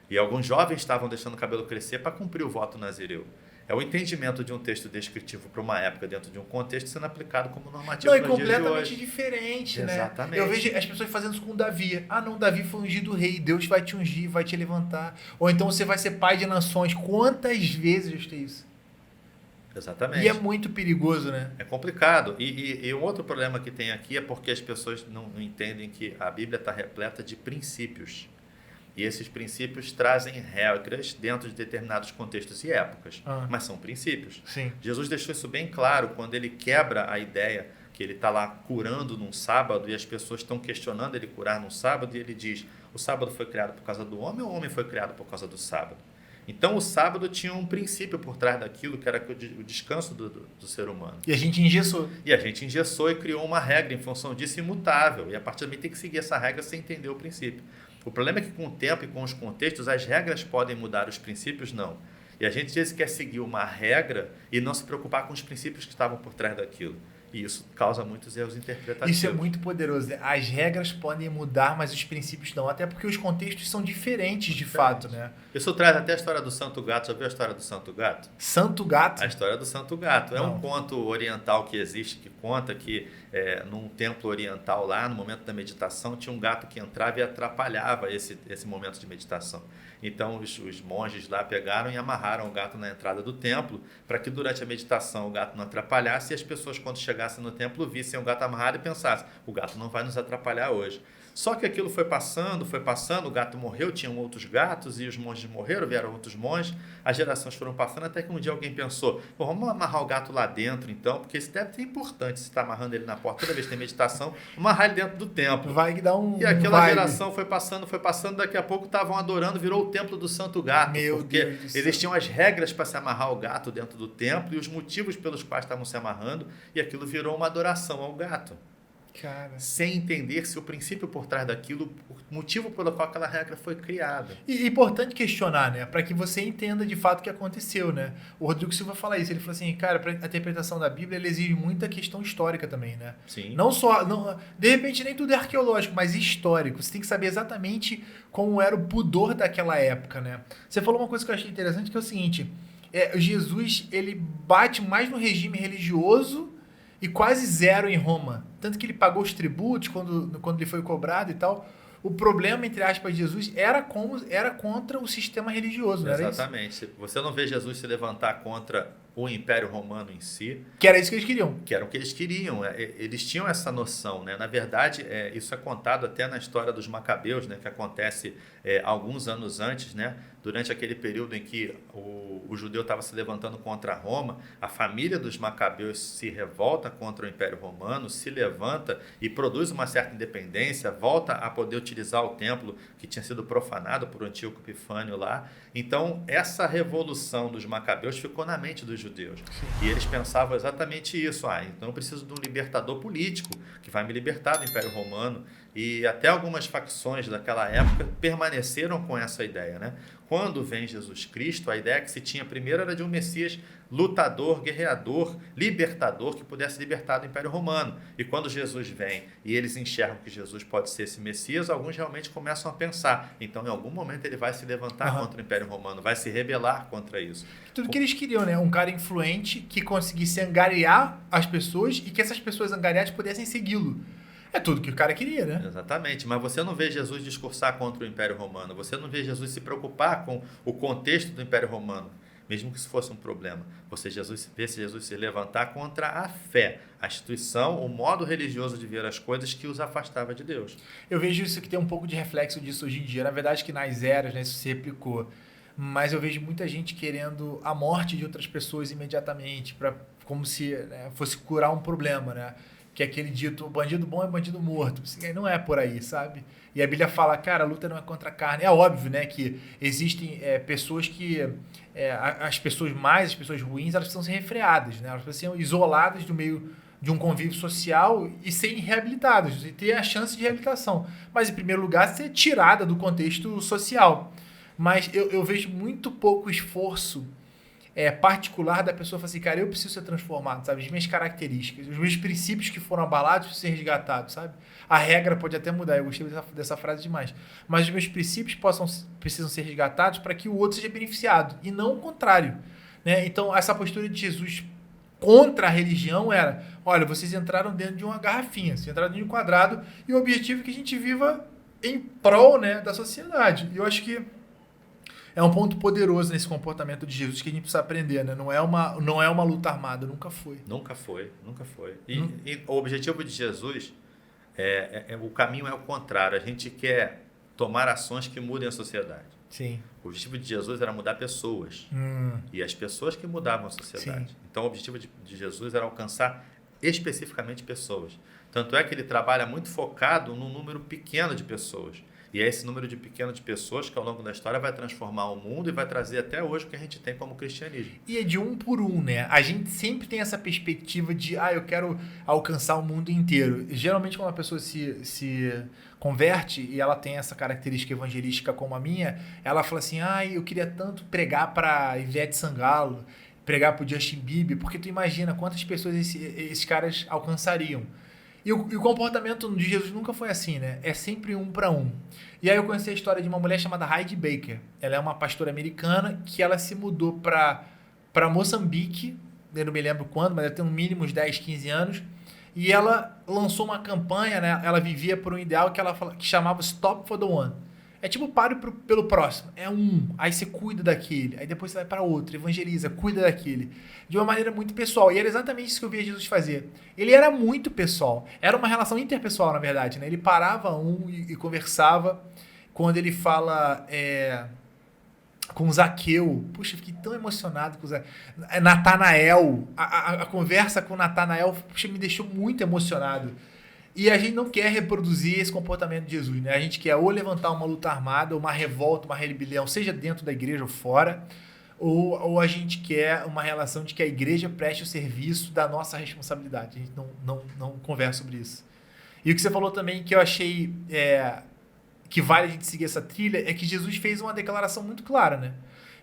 E alguns jovens estavam deixando o cabelo crescer para cumprir o voto nazireu. É o entendimento de um texto descritivo para uma época dentro de um contexto sendo aplicado como normativo. Não, é completamente diferente, né? Exatamente. Eu vejo as pessoas fazendo isso com Davi. Não, Davi foi ungido rei, Deus vai te ungir, vai te levantar. Ou então você vai ser pai de nações. Quantas vezes eu escutei isso? Exatamente. E é muito perigoso, né? É complicado. E um outro problema que tem aqui é porque as pessoas não entendem que a Bíblia está repleta de princípios. E esses princípios trazem regras dentro de determinados contextos e épocas. Mas são princípios. Sim. Jesus deixou isso bem claro quando ele quebra a ideia que ele está lá curando num sábado e as pessoas estão questionando ele curar num sábado e ele diz, o sábado foi criado por causa do homem ou o homem foi criado por causa do sábado? Então o sábado tinha um princípio por trás daquilo que era o descanso do ser humano. E a gente engessou. E criou uma regra em função disso imutável. E a partir daí tem que seguir essa regra sem entender o princípio. O problema é que com o tempo e com os contextos, as regras podem mudar, os princípios não. E a gente às vezes quer seguir uma regra e não se preocupar com os princípios que estavam por trás daquilo. E isso causa muitos erros interpretativos. Isso é muito poderoso. As regras podem mudar, mas os princípios não. Até porque os contextos são diferentes de fato, né? Isso traz até a história do Santo Gato. Já viu a história do Santo Gato? Santo Gato? A história do Santo Gato. É um conto oriental que existe, que conta que num templo oriental lá, no momento da meditação, tinha um gato que entrava e atrapalhava esse momento de meditação. Então os monges lá pegaram e amarraram o gato na entrada do templo para que durante a meditação o gato não atrapalhasse e as pessoas quando chegassem no templo vissem o gato amarrado e pensassem, o gato não vai nos atrapalhar hoje. Só que aquilo foi passando, o gato morreu, tinham outros gatos e os monges morreram, vieram outros monges, as gerações foram passando até que um dia alguém pensou, vamos amarrar o gato lá dentro então, porque isso deve ser importante, se está amarrando ele na porta, toda vez que tem meditação, amarrar ele dentro do templo. Vai dar um E aquela vibe. geração foi passando, daqui a pouco estavam adorando, virou o templo do Santo Gato, porque Deus do céu. eles tinham as regras para se amarrar o gato dentro do templo e os motivos pelos quais estavam se amarrando, e aquilo virou uma adoração ao gato. Cara. Sem entender se o princípio por trás daquilo, o motivo pelo qual aquela regra foi criada. E é importante questionar, né? Para que você entenda de fato o que aconteceu, né? O Rodrigo Silva fala isso. Ele falou assim, cara, a interpretação da Bíblia ele exige muita questão histórica também, né? Sim. Não só... de repente nem tudo é arqueológico, mas histórico. Você tem que saber exatamente como era o pudor daquela época, né? Você falou uma coisa que eu achei interessante, que é o seguinte. Jesus, ele bate mais no regime religioso e quase zero em Roma. Tanto que ele pagou os tributos quando ele foi cobrado e tal. O problema, entre aspas, de Jesus era contra o sistema religioso, não era isso? Exatamente. Você não vê Jesus se levantar contra o Império Romano em si. Que era isso que eles queriam. Que era o que eles queriam. Eles tinham essa noção, né? Na verdade, isso é contado até na história dos Macabeus, né? Que acontece alguns anos antes, né? Durante aquele período em que o judeu estava se levantando contra Roma, a família dos Macabeus se revolta contra o Império Romano, se levanta e produz uma certa independência, volta a poder utilizar o templo que tinha sido profanado por Antíoco Epifânio lá. Então, essa revolução dos Macabeus ficou na mente dos judeus. E eles pensavam exatamente isso. Então eu preciso de um libertador político que vai me libertar do Império Romano. E até algumas facções daquela época permaneceram com essa ideia, né? Quando vem Jesus Cristo, a ideia que se tinha primeiro era de um Messias lutador, guerreador, libertador, que pudesse libertar do Império Romano. E quando Jesus vem e eles enxergam que Jesus pode ser esse Messias, alguns realmente começam a pensar. Então, em algum momento, ele vai se levantar contra o Império Romano, vai se rebelar contra isso. Tudo que eles queriam, né? Um cara influente que conseguisse angariar as pessoas e que essas pessoas angariadas pudessem segui-lo. É tudo que o cara queria, né? Exatamente, mas você não vê Jesus discursar contra o Império Romano, você não vê Jesus se preocupar com o contexto do Império Romano, mesmo que isso fosse um problema. Você vê Jesus se levantar contra a fé, a instituição, o modo religioso de ver as coisas que os afastava de Deus. Eu vejo isso que tem um pouco de reflexo disso hoje em dia. Na verdade, que nas eras, né, isso se replicou. Mas eu vejo muita gente querendo a morte de outras pessoas imediatamente, como se fosse curar um problema, né? Que é aquele dito, bandido bom é bandido morto. Não é por aí, sabe? E a Bíblia fala, cara, a luta não é contra a carne. É óbvio, né, que existem pessoas que... as pessoas más, as pessoas ruins, elas precisam ser refreadas, né? Elas precisam ser isoladas do meio de um convívio social e serem reabilitadas, e ter a chance de reabilitação. Mas, em primeiro lugar, ser tirada do contexto social. Mas eu vejo muito pouco esforço particular da pessoa falar assim, cara, eu preciso ser transformado, sabe? As minhas características, os meus princípios que foram abalados precisam ser resgatados, sabe? A regra pode até mudar, eu gostei dessa frase demais. Mas os meus princípios precisam ser resgatados para que o outro seja beneficiado, e não o contrário, né? Então, essa postura de Jesus contra a religião era, olha, vocês entraram dentro de uma garrafinha, vocês entraram dentro de um quadrado, e o objetivo é que a gente viva em prol, né, da sociedade. E eu acho que é um ponto poderoso nesse comportamento de Jesus que a gente precisa aprender, né? Não é uma luta armada, nunca foi. Nunca foi. E o objetivo de Jesus, o caminho é o contrário. A gente quer tomar ações que mudem a sociedade. Sim. O objetivo de Jesus era mudar pessoas. E as pessoas que mudavam a sociedade. Sim. Então o objetivo de Jesus era alcançar especificamente pessoas. Tanto é que ele trabalha muito focado num número pequeno de pessoas. E é esse número pequeno de pessoas que ao longo da história vai transformar o mundo e vai trazer até hoje o que a gente tem como cristianismo. E é de um por um, né? A gente sempre tem essa perspectiva de, eu quero alcançar o mundo inteiro. E, geralmente quando a pessoa se converte e ela tem essa característica evangelística como a minha, ela fala assim, eu queria tanto pregar para Ivete Sangalo, pregar para o Justin Bieber, porque tu imagina quantas pessoas esses caras alcançariam. E o comportamento de Jesus nunca foi assim, né? É sempre um para um. E aí eu conheci a história de uma mulher chamada Heidi Baker. Ela é uma pastora americana que ela se mudou para Moçambique, eu não me lembro quando, mas ela tem no mínimo uns 10, 15 anos. E ela lançou uma campanha, né? Ela vivia por um ideal que chamava Stop for the One. É tipo, pare pelo próximo. É um. Aí você cuida daquele. Aí depois você vai para outro, evangeliza, cuida daquele. De uma maneira muito pessoal. E era exatamente isso que eu via Jesus fazer. Ele era muito pessoal. Era uma relação interpessoal, na verdade, né? Ele parava e conversava. Quando ele fala com Zaqueu. Puxa, eu fiquei tão emocionado com Zaqueu. Natanael. A conversa com Natanael, puxa, me deixou muito emocionado. E a gente não quer reproduzir esse comportamento de Jesus, né? A gente quer ou levantar uma luta armada, uma revolta, uma rebelião, seja dentro da igreja ou fora, ou a gente quer uma relação de que a igreja preste o serviço da nossa responsabilidade. A gente não conversa sobre isso. E o que você falou também, que eu achei que vale a gente seguir essa trilha, é que Jesus fez uma declaração muito clara, né?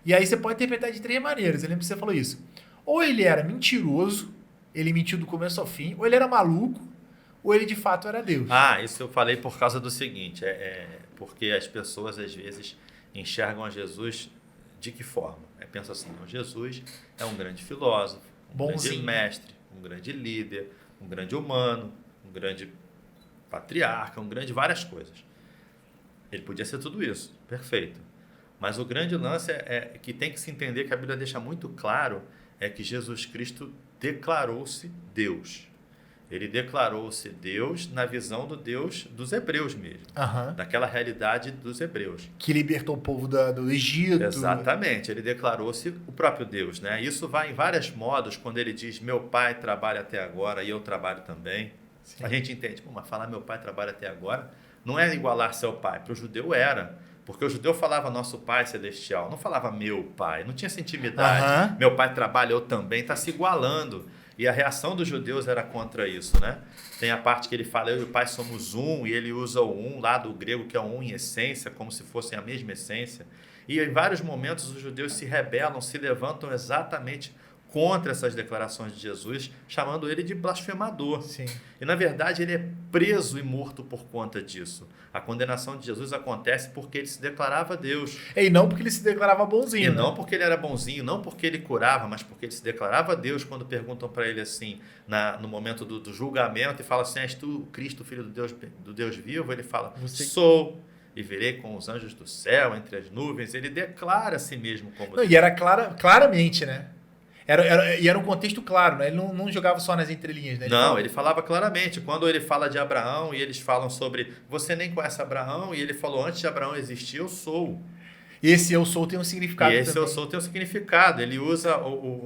E aí você pode interpretar de 3 maneiras. Eu lembro que você falou isso. Ou ele era mentiroso, ele mentiu do começo ao fim, ou ele era maluco, ou ele de fato era Deus. Isso eu falei por causa do seguinte, porque as pessoas às vezes enxergam a Jesus de que forma? Pensam assim, não, Jesus é um grande filósofo, grande mestre, um grande líder, um grande humano, um grande patriarca, um grande várias coisas. Ele podia ser tudo isso, perfeito. Mas o grande lance é que tem que se entender, que a Bíblia deixa muito claro, é que Jesus Cristo declarou-se Deus. Ele declarou-se Deus na visão do Deus dos hebreus mesmo. Daquela realidade dos hebreus. Que libertou o povo do Egito. Exatamente. Ele declarou-se o próprio Deus, né? Isso vai em vários modos, quando ele diz, meu pai trabalha até agora e eu trabalho também. Sim. A gente entende, mas falar meu pai trabalha até agora não é igualar-se ao pai. Para o judeu era. Porque o judeu falava nosso pai celestial, não falava meu pai. Não tinha essa intimidade. Meu pai trabalha, eu também. Está se igualando. E a reação dos judeus era contra isso, né? Tem a parte que ele fala, eu e o pai somos um, e ele usa o um lá do grego, que é um em essência, como se fossem a mesma essência. E em vários momentos os judeus se rebelam, se levantam exatamente contra essas declarações de Jesus, chamando ele de blasfemador. Sim. E na verdade ele é preso e morto por conta disso. A condenação de Jesus acontece porque ele se declarava Deus. E não porque ele se declarava bonzinho. E não porque ele era bonzinho, não porque ele curava, mas porque ele se declarava Deus. Quando perguntam para ele assim, no momento do julgamento, e fala assim, és tu Cristo, filho do Deus vivo? Ele fala, sou, e virei com os anjos do céu, entre as nuvens. Ele declara a si mesmo como Deus. E era claramente, né? E era um contexto claro, né? Ele não jogava só nas entrelinhas, né? Ele falava claramente. Quando ele fala de Abraão e eles falam sobre você nem conhece Abraão, e ele falou, antes de Abraão existir, eu sou. E esse eu sou tem um significado também. Eu sou tem um significado. Ele usa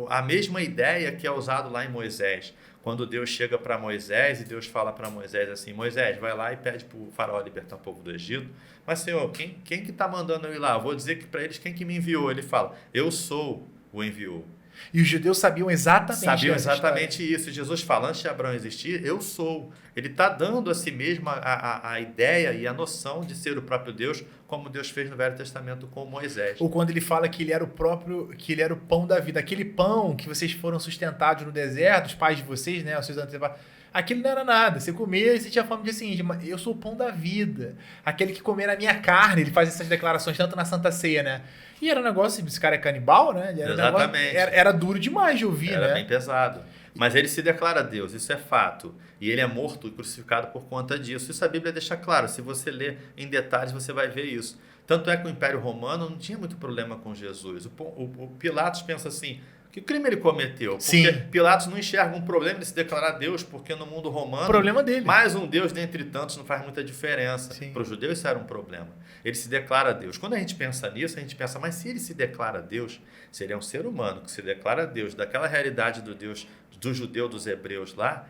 a mesma ideia que é usado lá em Moisés. Quando Deus chega para Moisés e Deus fala para Moisés assim, Moisés, vai lá e pede para o faraó libertar o povo do Egito. Mas, Senhor, quem que está mandando eu ir lá? Eu vou dizer que para eles quem que me enviou. Ele fala, eu sou o enviou. E os judeus sabiam exatamente isso. Jesus fala, antes de Abraão existir, eu sou. Ele está dando a si mesmo a ideia e a noção de ser o próprio Deus, como Deus fez no Velho Testamento com Moisés. Ou quando ele fala que ele era o pão da vida. Aquele pão que vocês foram sustentados no deserto, os pais de vocês, né, os seus antepassados, aquilo não era nada. Você comia e você tinha fome no dia seguinte. Mas eu sou o pão da vida. Aquele que comer a minha carne. Ele faz essas declarações tanto na Santa Ceia, né? E era um negócio, esse cara é canibal, né? Exatamente. Era duro demais de ouvir, né? Era bem pesado. Mas ele se declara Deus, isso é fato. E ele é morto e crucificado por conta disso. Isso a Bíblia deixa claro. Se você ler em detalhes, você vai ver isso. Tanto é que o Império Romano não tinha muito problema com Jesus. O Pilatos pensa assim, que crime ele cometeu? Porque Sim. Pilatos não enxerga um problema de se declarar Deus, porque no mundo romano, o problema dele. mais um Deus dentre tantos não faz muita diferença. Para o judeu isso era um problema. Ele se declara Deus. Quando a gente pensa nisso, a gente pensa, mas se ele se declara Deus, se ele é um ser humano que se declara Deus, daquela realidade do Deus, do judeu, dos hebreus lá,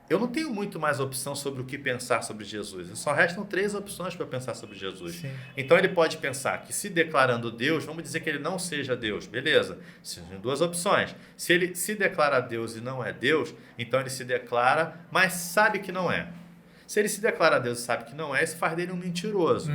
eu não tenho muito mais opção sobre o que pensar sobre Jesus. Só restam 3 opções para pensar sobre Jesus. Sim. Então ele pode pensar que se declarando Deus, vamos dizer que ele não seja Deus. Beleza, tem 2 opções. Se ele se declara Deus e não é Deus, então ele se declara, mas sabe que não é. Se ele se declara Deus e sabe que não é, isso faz dele um mentiroso.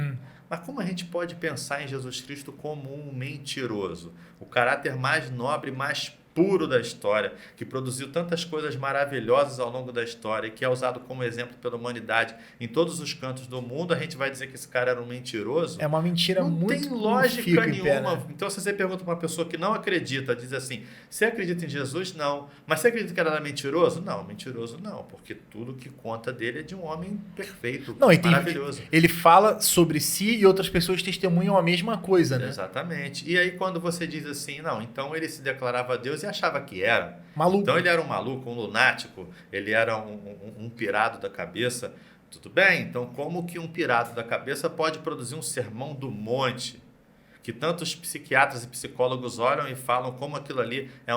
Mas como a gente pode pensar em Jesus Cristo como um mentiroso? O caráter mais nobre, mais puro da história, que produziu tantas coisas maravilhosas ao longo da história, que é usado como exemplo pela humanidade em todos os cantos do mundo, a gente vai dizer que esse cara era um mentiroso? É uma mentira Não muito... tem lógica nenhuma. Pé, né? Então, se você pergunta para uma pessoa que não acredita, diz assim, você acredita em Jesus? Não. Mas você acredita que ele era mentiroso? Não, mentiroso não, porque tudo que conta dele é de um homem perfeito, Não, maravilhoso. Ele fala sobre si e outras pessoas testemunham a mesma coisa, né? Exatamente. E aí quando você diz assim, não, então ele se declarava Deus e achava que era. Maluco. Então ele era um maluco, um lunático, ele era um pirado da cabeça. Tudo bem, então como que um pirado da cabeça pode produzir um sermão do monte? Que tantos psiquiatras e psicólogos olham e falam como aquilo ali é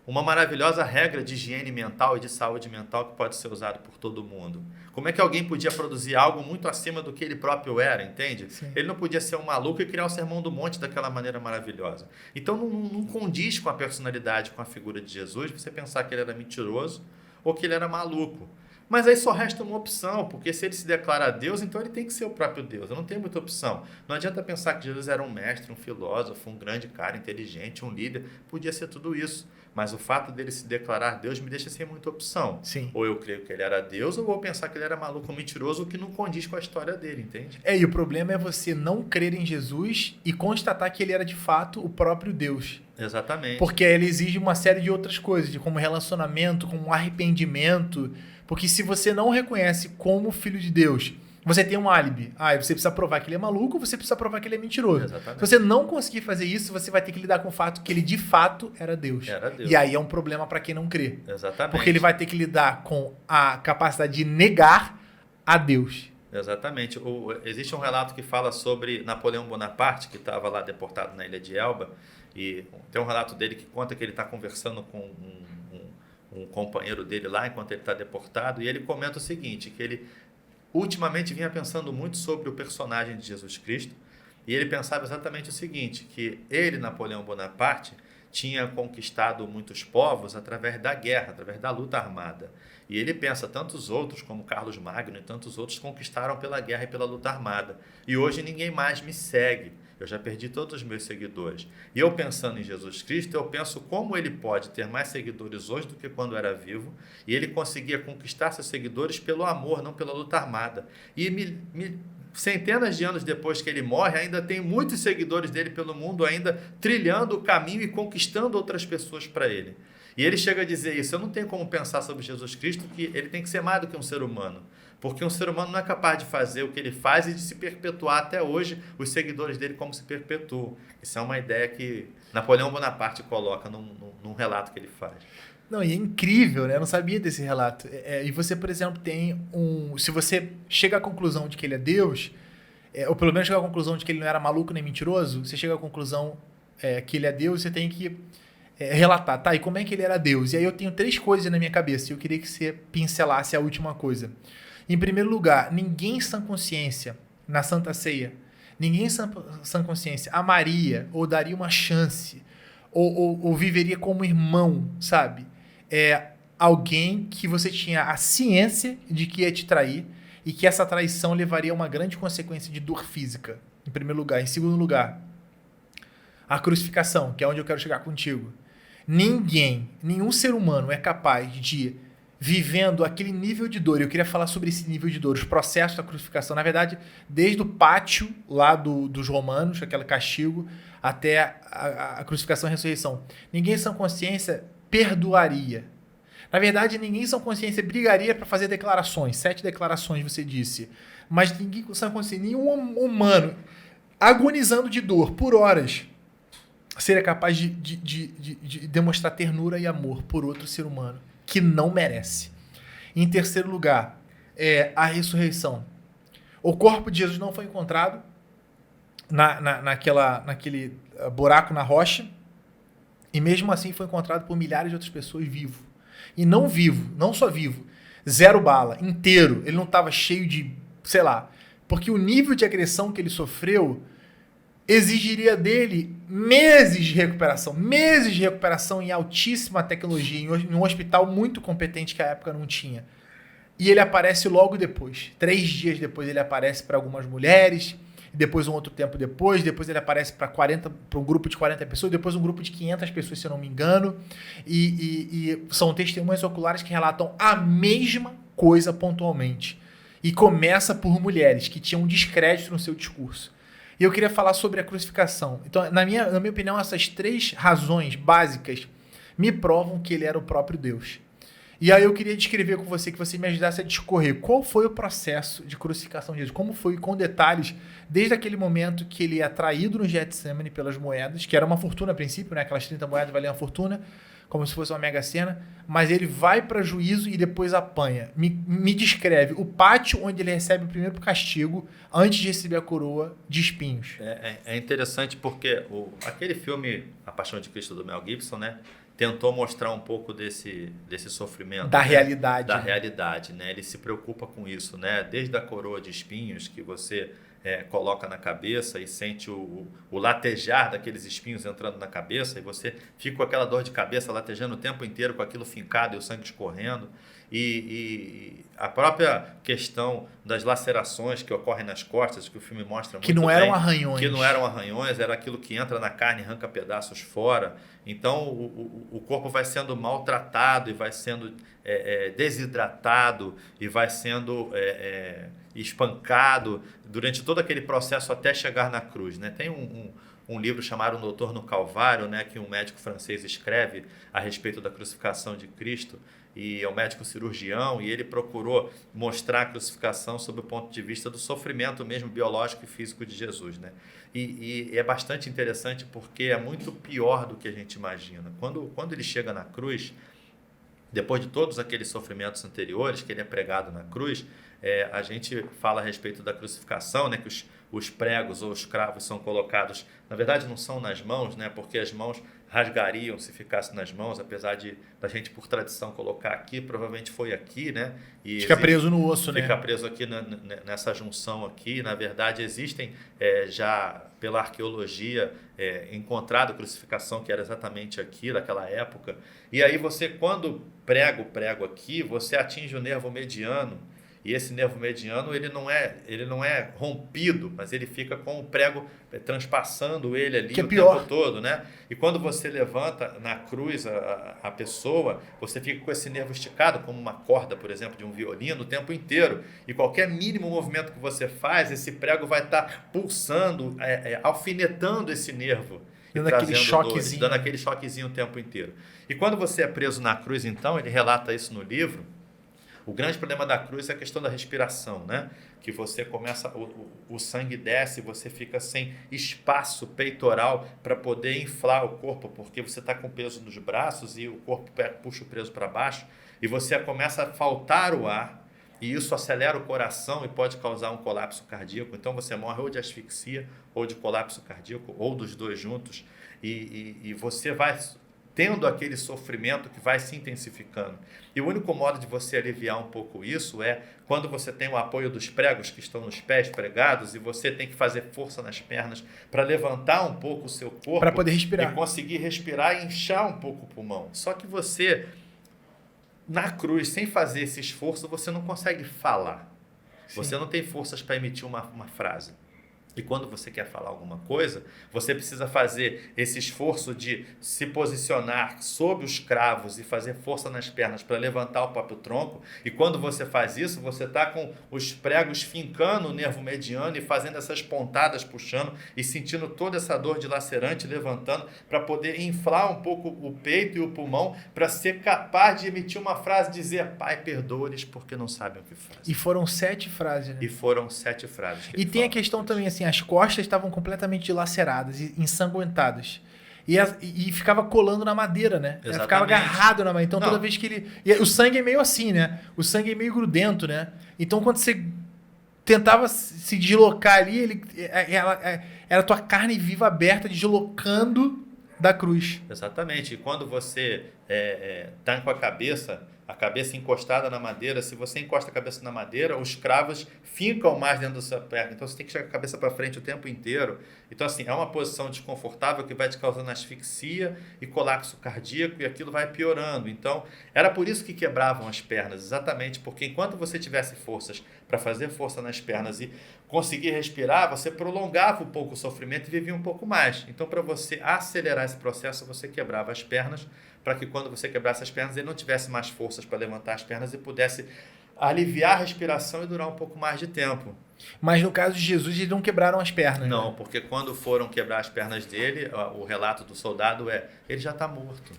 uma maravilhosa regra de higiene mental e de saúde mental que pode ser usado por todo mundo. Como é que alguém podia produzir algo muito acima do que ele próprio era, entende? Sim. Ele não podia ser um maluco e criar o sermão do monte daquela maneira maravilhosa. Então não condiz com a personalidade, com a figura de Jesus, você pensar que ele era mentiroso ou que ele era maluco. Mas aí só resta uma opção, porque se ele se declara Deus, então ele tem que ser o próprio Deus. Eu não tenho muita opção. Não adianta pensar que Jesus era um mestre, um filósofo, um grande cara, inteligente, um líder. Podia ser tudo isso. Mas o fato dele se declarar Deus me deixa sem muita opção. Sim. Ou eu creio que ele era Deus, ou vou pensar que ele era maluco, mentiroso, o que não condiz com a história dele, entende? E o problema é você não crer em Jesus e constatar que ele era de fato o próprio Deus. Exatamente. Porque ele exige uma série de outras coisas, como relacionamento, como arrependimento. Porque se você não reconhece como filho de Deus, você tem um álibi. Você precisa provar que ele é maluco, você precisa provar que ele é mentiroso. Exatamente. Se você não conseguir fazer isso, você vai ter que lidar com o fato que ele de fato era Deus. Era Deus. E aí é um problema para quem não crê. Exatamente. Porque ele vai ter que lidar com a capacidade de negar a Deus. Exatamente. Existe um relato que fala sobre Napoleão Bonaparte, que estava lá deportado na ilha de Elba, e tem um relato dele que conta que ele está conversando com um companheiro dele lá enquanto ele está deportado, e ele comenta o seguinte, que ele ultimamente vinha pensando muito sobre o personagem de Jesus Cristo, e ele pensava exatamente o seguinte, que ele, Napoleão Bonaparte, tinha conquistado muitos povos através da guerra, através da luta armada. E ele pensa, tantos outros, como Carlos Magno e tantos outros, conquistaram pela guerra e pela luta armada. E hoje ninguém mais me segue. Eu já perdi todos os meus seguidores. E eu pensando em Jesus Cristo, eu penso como ele pode ter mais seguidores hoje do que quando era vivo. E ele conseguia conquistar seus seguidores pelo amor, não pela luta armada. E centenas de anos depois que ele morre, ainda tem muitos seguidores dele pelo mundo, ainda trilhando o caminho e conquistando outras pessoas para ele. E ele chega a dizer isso, eu não tenho como pensar sobre Jesus Cristo que ele tem que ser mais do que um ser humano. Porque um ser humano não é capaz de fazer o que ele faz e de se perpetuar até hoje os seguidores dele como se perpetuam. Isso é uma ideia que Napoleão Bonaparte coloca num relato que ele faz. Não, e é incrível, né? Eu não sabia desse relato. E você, por exemplo, tem se você chega à conclusão de que ele é Deus, ou pelo menos chega à conclusão de que ele não era maluco nem mentiroso, você chega à conclusão que ele é Deus, você tem que relatar, tá? E como é que ele era Deus? E aí eu tenho 3 coisas na minha cabeça e eu queria que você pincelasse a última coisa. Em primeiro lugar, ninguém em sã consciência, na Santa Ceia, ninguém em sã consciência amaria ou daria uma chance ou viveria como irmão, sabe? Alguém que você tinha a ciência de que ia te trair e que essa traição levaria a uma grande consequência de dor física, em primeiro lugar. Em segundo lugar, a crucificação, que é onde eu quero chegar contigo. Nenhum ser humano é capaz de, vivendo aquele nível de dor, eu queria falar sobre esse nível de dor, os processos da crucificação, na verdade, desde o pátio lá dos romanos, aquele castigo, até a crucificação e a ressurreição. Ninguém em sã consciência perdoaria. Na verdade, ninguém em sã consciência brigaria para fazer declarações, 7 declarações você disse, mas ninguém em sã consciência, nenhum humano agonizando de dor por horas seria capaz de demonstrar ternura e amor por outro ser humano que não merece. Em terceiro lugar, a ressurreição. O corpo de Jesus não foi encontrado naquele buraco na rocha, e mesmo assim foi encontrado por milhares de outras pessoas vivo. E não só vivo, 0 bala, inteiro. Ele não estava cheio de, sei lá, porque o nível de agressão que ele sofreu exigiria dele meses de recuperação em altíssima tecnologia, em um hospital muito competente que a época não tinha. E ele aparece logo depois. 3 dias depois ele aparece para algumas mulheres, depois um outro tempo depois ele aparece para um grupo de 40 pessoas, depois um grupo de 500 pessoas, se eu não me engano, e são testemunhas oculares que relatam a mesma coisa pontualmente. E começa por mulheres que tinham descrédito no seu discurso. E eu queria falar sobre a crucificação. Então, na minha opinião, essas 3 razões básicas me provam que ele era o próprio Deus. E aí eu queria descrever com você, que você me ajudasse a discorrer qual foi o processo de crucificação de Jesus, como foi com detalhes, desde aquele momento que ele é traído no Getsemane pelas moedas, que era uma fortuna a princípio, né? Aquelas 30 moedas valiam uma fortuna, como se fosse uma mega sena, mas ele vai para juízo e depois apanha. Me descreve o pátio onde ele recebe o primeiro castigo antes de receber a coroa de espinhos. É interessante porque aquele filme A Paixão de Cristo do Mel Gibson, né, tentou mostrar um pouco desse sofrimento. Da né? realidade. Da realidade, né? Ele se preocupa com isso, né? Desde a coroa de espinhos que você coloca na cabeça e sente o latejar daqueles espinhos entrando na cabeça e você fica com aquela dor de cabeça latejando o tempo inteiro com aquilo fincado e o sangue escorrendo. E a própria questão das lacerações que ocorrem nas costas, que o filme mostra muito bem. Que não eram arranhões. Que não eram arranhões, era aquilo que entra na carne e arranca pedaços fora. Então, o corpo vai sendo maltratado e vai sendo desidratado e vai sendo espancado durante todo aquele processo até chegar na cruz. Né? Tem um livro chamado O Doutor no Calvário, né, que um médico francês escreve a respeito da crucificação de Cristo, e é um médico cirurgião, e ele procurou mostrar a crucificação sob o ponto de vista do sofrimento mesmo biológico e físico de Jesus. Né? E é bastante interessante porque é muito pior do que a gente imagina. Quando ele chega na cruz, depois de todos aqueles sofrimentos anteriores, que ele é pregado na cruz, a gente fala a respeito da crucificação, né, que os pregos ou os cravos são colocados, na verdade não são nas mãos, né, porque as mãos rasgariam se ficasse nas mãos, apesar da gente por tradição colocar aqui, provavelmente foi aqui, né? E fica preso no osso, né? Fica preso aqui nessa junção aqui. Na verdade, existem já pela arqueologia encontrado crucificação que era exatamente aqui, naquela época. E aí você, quando prega o prego aqui, você atinge o nervo mediano. E esse nervo mediano ele não é rompido, mas ele fica com o prego transpassando ele ali o tempo todo, né? E quando você levanta na cruz a pessoa, você fica com esse nervo esticado, como uma corda, por exemplo, de um violino, o tempo inteiro. E qualquer mínimo movimento que você faz, esse prego vai estar pulsando, alfinetando esse nervo. Dando aquele choquezinho. Dando aquele choquezinho o tempo inteiro. E quando você é preso na cruz, então, ele relata isso no livro. O grande problema da cruz é a questão da respiração, né? Que você começa, o sangue desce, você fica sem espaço peitoral para poder inflar o corpo, porque você está com peso nos braços e o corpo puxa o peso para baixo e você começa a faltar o ar e isso acelera o coração e pode causar um colapso cardíaco. Então você morre ou de asfixia ou de colapso cardíaco ou dos dois juntos e você vai tendo aquele sofrimento que vai se intensificando. E o único modo de você aliviar um pouco isso é quando você tem o apoio dos pregos que estão nos pés pregados e você tem que fazer força nas pernas para levantar um pouco o seu corpo para poder respirar. E conseguir respirar e inchar um pouco o pulmão. Só que você, na cruz, sem fazer esse esforço, você não consegue falar. Sim. Você não tem forças para emitir uma frase. E quando você quer falar alguma coisa, você precisa fazer esse esforço de se posicionar sob os cravos e fazer força nas pernas para levantar o próprio tronco. E quando você faz isso, você está com os pregos fincando o nervo mediano e fazendo essas pontadas, puxando e sentindo toda essa dor dilacerante, levantando para poder inflar um pouco o peito e o pulmão para ser capaz de emitir uma frase, dizer: Pai, perdoa-lhes porque não sabem o que fazem. E foram 7 frases, né? E foram 7 frases. E tem a questão também, assim, as costas estavam completamente dilaceradas e ensanguentadas. E ficava colando na madeira, né? Ficava agarrado na madeira. Então, toda vez que ele... E o sangue é meio assim, né? O sangue é meio grudento, né? Então, quando você tentava se deslocar ali, era a tua carne viva aberta deslocando da cruz. Exatamente. E quando você tá com a cabeça encostada na madeira, se você encosta a cabeça na madeira, os cravos fincam mais dentro da sua perna. Então, você tem que chegar com a cabeça para frente o tempo inteiro. Então, assim, é uma posição desconfortável que vai te causando asfixia e colapso cardíaco e aquilo vai piorando. Então, era por isso que quebravam as pernas, exatamente porque enquanto você tivesse forças para fazer força nas pernas e conseguir respirar, você prolongava um pouco o sofrimento e vivia um pouco mais. Então, para você acelerar esse processo, você quebrava as pernas, para que quando você quebrasse as pernas, ele não tivesse mais forças para levantar as pernas e pudesse aliviar a respiração e durar um pouco mais de tempo. Mas no caso de Jesus, eles não quebraram as pernas. Não, né? porque quando foram quebrar as pernas dele, o relato do soldado ele já está morto.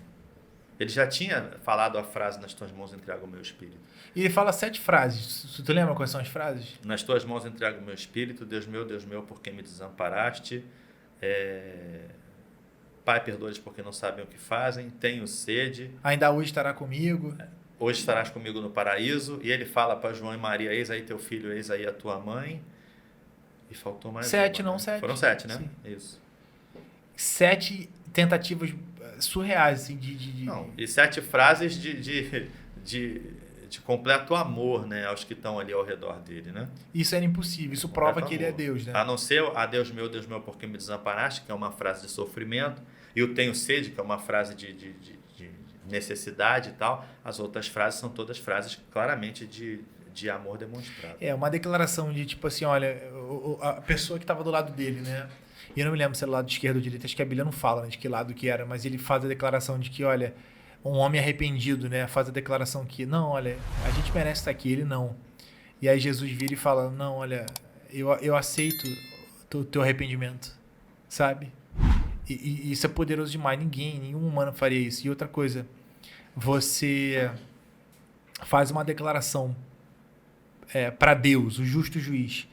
Ele já tinha falado a frase, nas tuas mãos entrego o meu espírito. E ele fala 7 frases. Tu lembra quais são as frases? Nas tuas mãos entrego o meu espírito, Deus meu, por que me desamparaste? Pai, perdoa-lhes porque não sabem o que fazem, tenho sede. Ainda hoje estará comigo. Hoje estarás comigo no paraíso. E ele fala para João e Maria, eis aí teu filho, eis aí a tua mãe. E faltou mais 7, uma, não né? 7. Foram 7, né? Sim. Isso. 7 tentativas surreais, assim, Não, e 7 frases de completo amor, né, aos que estão ali ao redor dele, né? Isso era impossível. Isso prova que ele é Deus, né? A não ser a Deus meu, porque me desamparaste, que é uma frase de sofrimento, e o tenho sede, que é uma frase de necessidade e tal. As outras frases são todas frases claramente de amor demonstrado. É uma declaração de tipo assim, olha, a pessoa que estava do lado dele, né? E eu não me lembro se era do lado esquerdo ou direito, acho que a Bíblia não fala, né, de que lado que era, mas ele faz a declaração de que, olha, um homem arrependido, né, faz a declaração que, não, olha, a gente merece estar aqui, ele não. E aí Jesus vira e fala, não, olha, eu aceito o teu arrependimento, sabe? E isso é poderoso demais, nenhum humano faria isso. E outra coisa, você faz uma declaração para Deus, o justo juiz,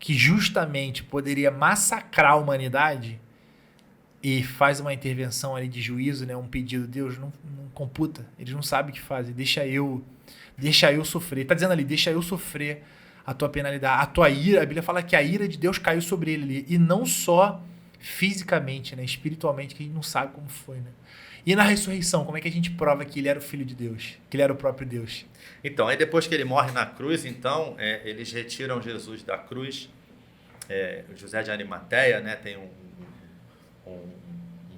que justamente poderia massacrar a humanidade e faz uma intervenção ali de juízo, né, um pedido, Deus não computa, eles não sabem o que fazem, deixa eu sofrer. Está dizendo ali, deixa eu sofrer a tua penalidade, a tua ira. A Bíblia fala que a ira de Deus caiu sobre ele ali, e não só fisicamente, né, espiritualmente, que a gente não sabe como foi, né? E na ressurreição, como é que a gente prova que ele era o Filho de Deus, que ele era o próprio Deus? Então, aí depois que ele morre na cruz, então, eles retiram Jesus da cruz. José de Arimateia, né, tem um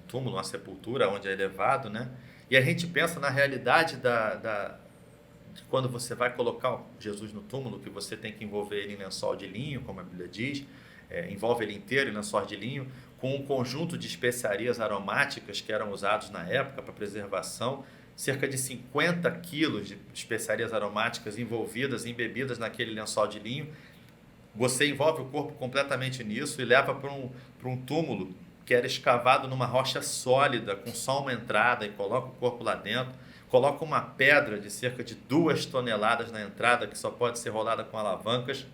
túmulo, uma sepultura onde é levado, né? E a gente pensa na realidade de quando você vai colocar Jesus no túmulo, que você tem que envolver ele em lençol de linho, como a Bíblia diz, envolve ele inteiro em lençol de linho, com um conjunto de especiarias aromáticas que eram usados na época para preservação, cerca de 50 quilos de especiarias aromáticas envolvidas, embebidas naquele lençol de linho. Você envolve o corpo completamente nisso e leva para um túmulo que era escavado numa rocha sólida, com só uma entrada, e coloca o corpo lá dentro, coloca uma pedra de cerca de 2 toneladas na entrada, que só pode ser rolada com alavancas,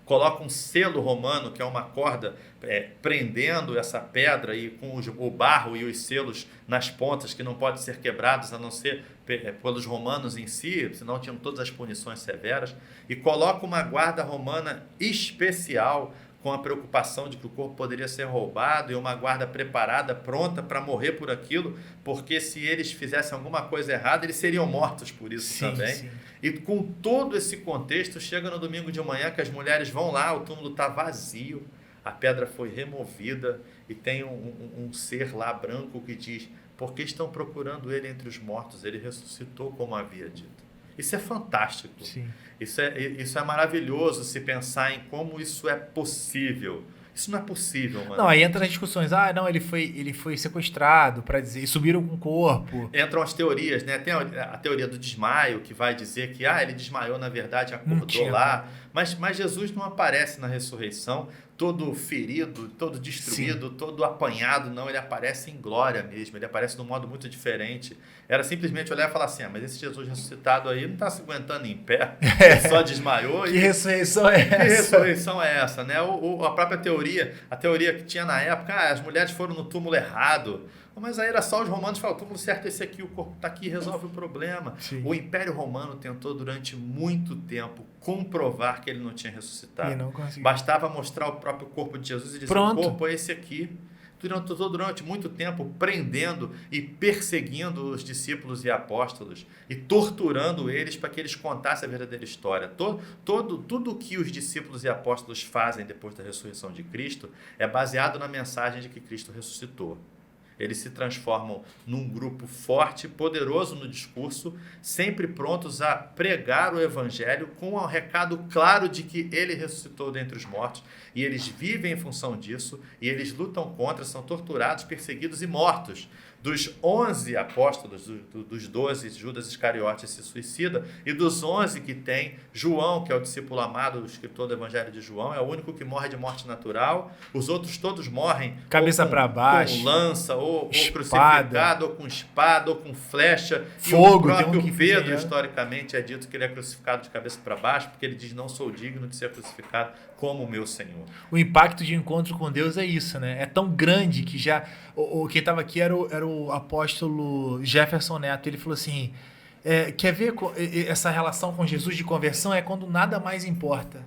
coloca um selo romano, que é uma corda prendendo essa pedra e com o barro e os selos nas pontas, que não podem ser quebrados a não ser pelos romanos em si, senão tinham todas as punições severas, e coloca uma guarda romana especial com a preocupação de que o corpo poderia ser roubado, e uma guarda preparada, pronta para morrer por aquilo, porque se eles fizessem alguma coisa errada, eles seriam mortos por isso também. Sim. E com todo esse contexto, chega no domingo de manhã que as mulheres vão lá, o túmulo está vazio, a pedra foi removida e tem um ser lá branco que diz, por que estão procurando ele entre os mortos? Ele ressuscitou como havia dito. Isso é fantástico. Sim. Isso é maravilhoso se pensar em como isso é possível. Isso não é possível, mano. Não, aí entra as discussões. Não, ele foi sequestrado, para dizer, e subiram com o corpo. Entram as teorias, né? Tem a teoria do desmaio, que vai dizer que ele desmaiou, na verdade, acordou lá. Mas Jesus não aparece na ressurreição todo ferido, todo destruído, Sim. todo apanhado, não. Ele aparece em glória mesmo, ele aparece de um modo muito diferente. Era simplesmente olhar e falar assim, mas esse Jesus ressuscitado aí não está se aguentando em pé, ele só desmaiou. Que ressurreição é essa? Que ressurreição é essa, né? A própria teoria, que tinha na época, as mulheres foram no túmulo errado, mas aí era só os romanos falaram, o túmulo certo é esse aqui, o corpo está aqui, resolve o problema. Sim. O Império Romano tentou durante muito tempo comprovar que ele não tinha ressuscitado. E não conseguiu. Bastava mostrar o próprio corpo de Jesus e dizer, Pronto. o corpo é esse aqui. durante muito tempo prendendo e perseguindo os discípulos e apóstolos e torturando eles para que eles contassem a verdadeira história. Tudo que os discípulos e apóstolos fazem depois da ressurreição de Cristo é baseado na mensagem de que Cristo ressuscitou. Eles se transformam num grupo forte, poderoso no discurso, sempre prontos a pregar o evangelho com um recado claro de que ele ressuscitou dentre os mortos, e eles vivem em função disso, e eles lutam contra, são torturados, perseguidos e mortos. Dos 11 apóstolos, dos 12, Judas Iscariotes se suicida, e dos 11 que tem, João, que é o discípulo amado, o escritor do Evangelho de João, é o único que morre de morte natural. Os outros todos morrem cabeça para baixo, com lança, ou crucificado, ou com espada, ou com flecha. Fogo. E o próprio Pedro, historicamente, é dito que ele é crucificado de cabeça para baixo, porque ele diz: não sou digno de ser crucificado como o meu Senhor. O impacto de encontro com Deus é isso, né? É tão grande que já... Quem estava aqui era o apóstolo Jefferson Neto. Ele falou assim, quer ver essa relação com Jesus de conversão? É quando nada mais importa.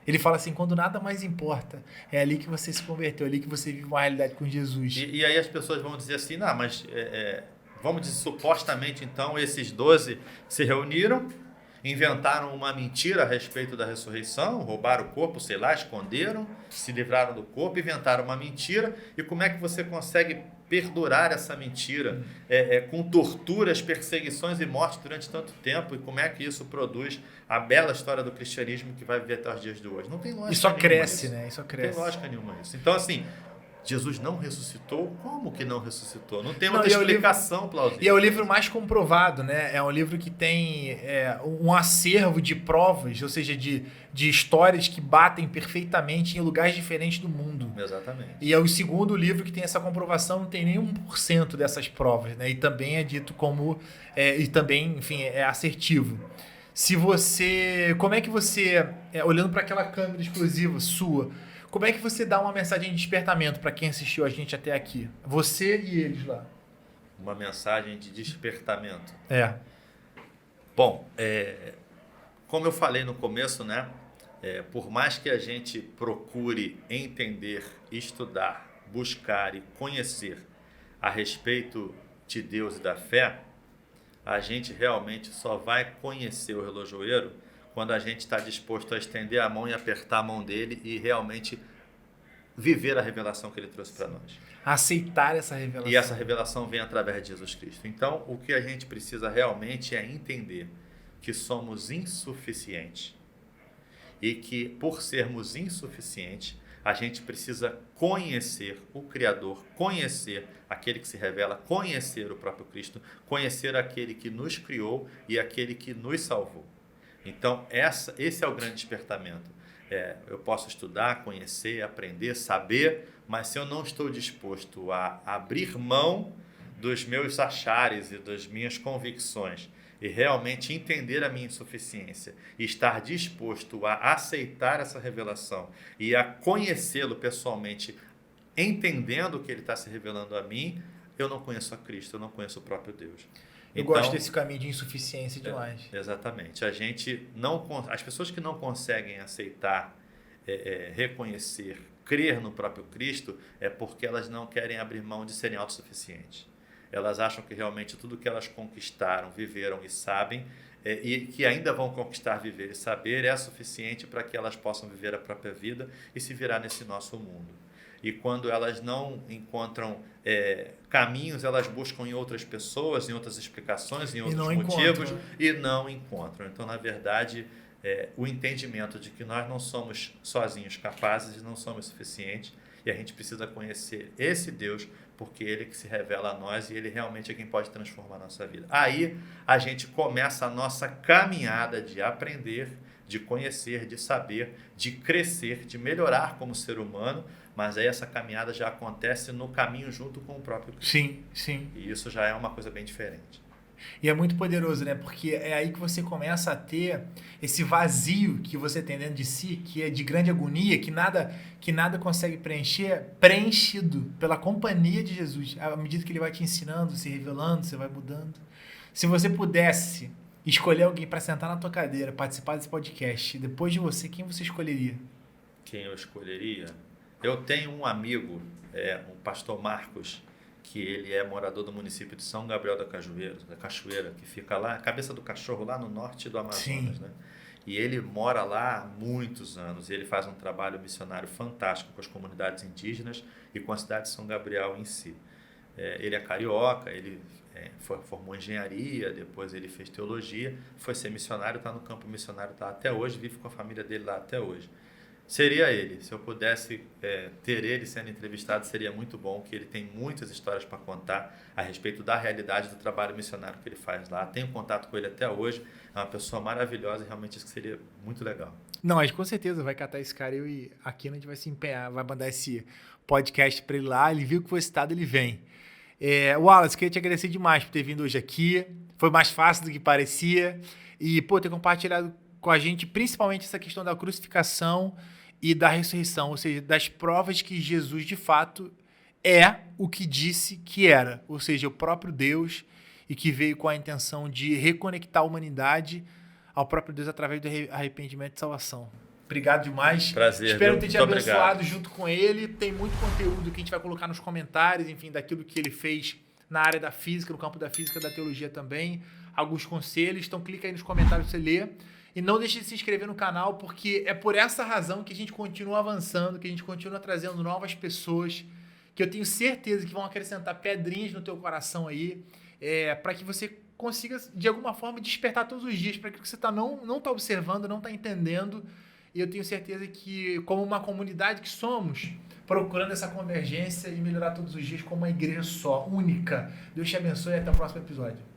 Ele fala assim, quando nada mais importa, é ali que você se converteu, é ali que você vive uma realidade com Jesus. E aí as pessoas vão dizer assim, não, mas vamos dizer, supostamente então esses 12 se reuniram, inventaram uma mentira a respeito da ressurreição, roubaram o corpo, sei lá, esconderam, se livraram do corpo, inventaram uma mentira. E como é que você consegue perdurar essa mentira com torturas, perseguições e morte durante tanto tempo? E como é que isso produz a bela história do cristianismo que vai viver até os dias de hoje? Não tem lógica. E só cresce, isso. né? E só cresce. Não tem lógica nenhuma isso. Então, assim, Jesus não ressuscitou? Como que não ressuscitou? Não tem outra explicação plausível. E é o livro mais comprovado, né? É um livro que tem um acervo de provas, ou seja, de histórias que batem perfeitamente em lugares diferentes do mundo. Exatamente. E é o segundo livro que tem essa comprovação, não tem nem 1% dessas provas, né? E também é dito como... e também, enfim, é assertivo. Como é que você, olhando para aquela câmera exclusiva sua, como é que você dá uma mensagem de despertamento para quem assistiu a gente até aqui? Você e eles lá. Uma mensagem de despertamento. Bom, como eu falei no começo, né? Por mais que a gente procure entender, estudar, buscar e conhecer a respeito de Deus e da fé, a gente realmente só vai conhecer o relojoeiro quando a gente está disposto a estender a mão e apertar a mão dele e realmente viver a revelação que ele trouxe para nós. Aceitar essa revelação. E essa revelação vem através de Jesus Cristo. Então, o que a gente precisa realmente é entender que somos insuficientes. E que, por sermos insuficientes, a gente precisa conhecer o Criador, conhecer aquele que se revela, conhecer o próprio Cristo, conhecer aquele que nos criou e aquele que nos salvou. Então, esse é o grande despertamento. Eu posso estudar, conhecer, aprender, saber, mas se eu não estou disposto a abrir mão dos meus achares e das minhas convicções e realmente entender a minha insuficiência e estar disposto a aceitar essa revelação e a conhecê-lo pessoalmente, entendendo que ele está se revelando a mim, eu não conheço a Cristo, eu não conheço o próprio Deus. Eu gosto desse caminho de insuficiência demais. Exatamente. As pessoas que não conseguem aceitar, reconhecer, crer no próprio Cristo, é porque elas não querem abrir mão de serem autossuficientes. Elas acham que realmente tudo que elas conquistaram, viveram e sabem, e que ainda vão conquistar, viver e saber, é suficiente para que elas possam viver a própria vida e se virar nesse nosso mundo. E quando elas não encontram caminhos, elas buscam em outras pessoas, em outras explicações, em outros motivos, e não encontram. Então, na verdade, o entendimento de que nós não somos sozinhos capazes e não somos suficientes, e a gente precisa conhecer esse Deus, porque Ele que se revela a nós e Ele realmente é quem pode transformar a nossa vida. Aí a gente começa a nossa caminhada de aprender, de conhecer, de saber, de crescer, de melhorar como ser humano, mas aí essa caminhada já acontece no caminho junto com o próprio Cristo. Sim, sim. E isso já é uma coisa bem diferente. E é muito poderoso, né? Porque é aí que você começa a ter esse vazio que você tem dentro de si, que é de grande agonia, que nada consegue preencher, preenchido pela companhia de Jesus. À medida que Ele vai te ensinando, se revelando, você vai mudando. Se você pudesse escolher alguém para sentar na tua cadeira, participar desse podcast, depois de você, quem você escolheria? Quem eu escolheria? Eu tenho um amigo, um pastor Marcos, que ele é morador do município de São Gabriel da Cachoeira, que fica lá, cabeça do cachorro, lá no norte do Amazonas, né? E ele mora lá há muitos anos, e ele faz um trabalho missionário fantástico com as comunidades indígenas e com a cidade de São Gabriel em si. Ele é carioca, ele formou engenharia, depois ele fez teologia, foi ser missionário, está no campo missionário, está até hoje, vive com a família dele lá até hoje. Seria ele, se eu pudesse ter ele sendo entrevistado, seria muito bom, que ele tem muitas histórias para contar a respeito da realidade do trabalho missionário que ele faz lá. Tenho contato com ele até hoje, é uma pessoa maravilhosa e realmente isso seria muito legal. Não, mas com certeza vai catar esse cara, eu e aqui a gente vai se empenhar, vai mandar esse podcast para ele lá, ele viu que foi citado, ele vem. Wallace, queria te agradecer demais por ter vindo hoje aqui, foi mais fácil do que parecia, e ter compartilhado com a gente, principalmente essa questão da crucificação e da ressurreição, ou seja, das provas que Jesus, de fato, é o que disse que era, ou seja, o próprio Deus, e que veio com a intenção de reconectar a humanidade ao próprio Deus através do arrependimento e salvação. Obrigado demais. Prazer. Espero ter te muito abençoado obrigado. Junto com ele. Tem muito conteúdo que a gente vai colocar nos comentários, enfim, daquilo que ele fez na área da física, no campo da física, da teologia também. Alguns conselhos, então clica aí nos comentários para você ler. E não deixe de se inscrever no canal, porque é por essa razão que a gente continua avançando, que a gente continua trazendo novas pessoas, que eu tenho certeza que vão acrescentar pedrinhas no teu coração aí, para que você consiga, de alguma forma, despertar todos os dias, para que você não está observando, não está entendendo. E eu tenho certeza que, como uma comunidade que somos, procurando essa convergência e melhorar todos os dias como uma igreja só, única. Deus te abençoe e até o próximo episódio.